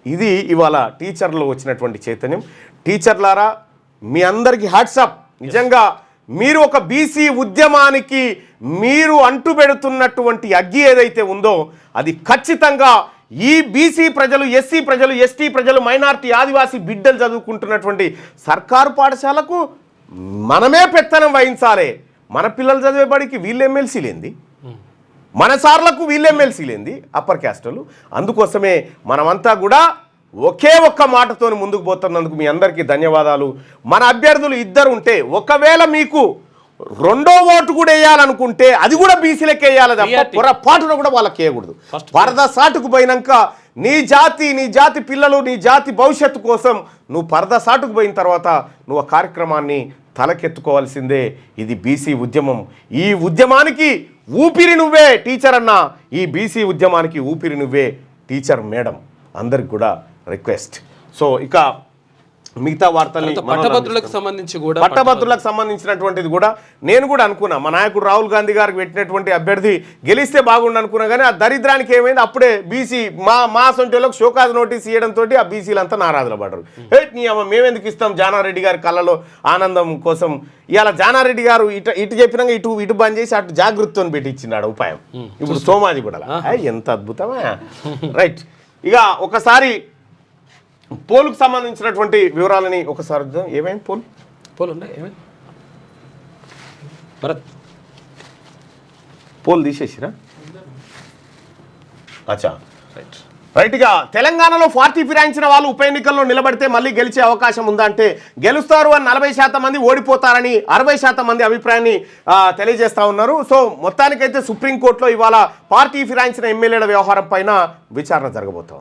ఇది ఇవాళ టీచర్లో వచ్చినటువంటి చైతన్యం. టీచర్లారా మీ అందరికీ హ్యాట్సాప్. నిజంగా మీరు ఒక బీసీ ఉద్యమానికి మీరు అంటుపెడుతున్నటువంటి అగ్గి ఏదైతే ఉందో అది ఖచ్చితంగా ఈ బీసీ ప్రజలు, ఎస్సీ ప్రజలు, ఎస్టీ ప్రజలు, మైనారిటీ ఆదివాసీ బిడ్డలు చదువుకుంటున్నటువంటి సర్కారు పాఠశాలకు మనమే పెత్తనం వహించాలి. మన పిల్లలు చదివే బడికి వీళ్ళు ఎమ్మెల్సీలేంది, మన సార్లకు వీళ్ళు ఎమ్మెల్సీలేంది అప్పర్ క్యాస్టులు. అందుకోసమే మనమంతా కూడా ఒకే ఒక్క మాటతో ముందుకు పోతున్నందుకు మీ అందరికీ ధన్యవాదాలు. మన అభ్యర్థులు 2 ఉంటే ఒకవేళ మీకు రెండో ఓటు కూడా వేయాలనుకుంటే అది కూడా బీసీలకి వేయాలి తప్ప పొరపాటున కూడా వాళ్ళకి వేయకూడదు. పరద సాటుకు పోయినాక నీ జాతి పిల్లలు, నీ జాతి భవిష్యత్తు కోసం నువ్వు పరద సాటుకు పోయిన తర్వాత నువ్వు ఆ కార్యక్రమాన్ని తలకెత్తుకోవాల్సిందే. ఇది బీసీ ఉద్యమం. ఈ ఉద్యమానికి ఊపిరి నువ్వే టీచర్ అన్నా, ఈ బీసీ ఉద్యమానికి ఊపిరి నువ్వే టీచర్ మేడం. అందరికి కూడా రిక్వెస్ట్. సో ఇక మిగతా వార్తల్ని పట్టభద్రులకు సంబంధించినటువంటిది కూడా నేను కూడా అనుకున్నా, మా నాయకుడు రాహుల్ గాంధీ గారికి పెట్టినటువంటి అభ్యర్థి గెలిస్తే బాగుండు అనుకున్నా. కానీ ఆ దరిద్రానికి ఏమైంది, అప్పుడే బీసీ మా సొంటోళ్ళకి షోకాజ్ నోటీస్ ఇవ్వడంతో ఆ బీసీలంతా నారాజులు పడ్డారు. నీ అమ్మ మేమెందుకు ఇస్తాం జానారెడ్డి గారి కళ్ళలో ఆనందం కోసం. ఇవాళ జానారెడ్డి గారు ఇటు చెప్పినాక ఇటు బంద్ చేసి అటు జాగృతితో పెట్టించినాడు ఉపాయం. ఇప్పుడు సోమాజి కూడా ఎంత అద్భుతమా. రైట్, ఇక ఒకసారి పోలుకు సంబంధించినటువంటి వివరాలని ఒకసారి ఏమైంది పోల్ తీసేసిరా. అచ్చా రైట్. ఇక తెలంగాణలో పార్టీ ఫిరాయించిన వాళ్ళు ఉప ఎన్నికల్లో నిలబడితే మళ్ళీ గెలిచే అవకాశం ఉందా అంటే గెలుస్తారు అని 40% మంది, ఓడిపోతారని 60% మంది అభిప్రాయాన్ని తెలియజేస్తా ఉన్నారు. సో మొత్తానికైతే సుప్రీంకోర్టులో ఇవాళ పార్టీ ఫిరాయించిన ఎమ్మెల్యేల వ్యవహారం పైన విచారణ జరగబోతోంది.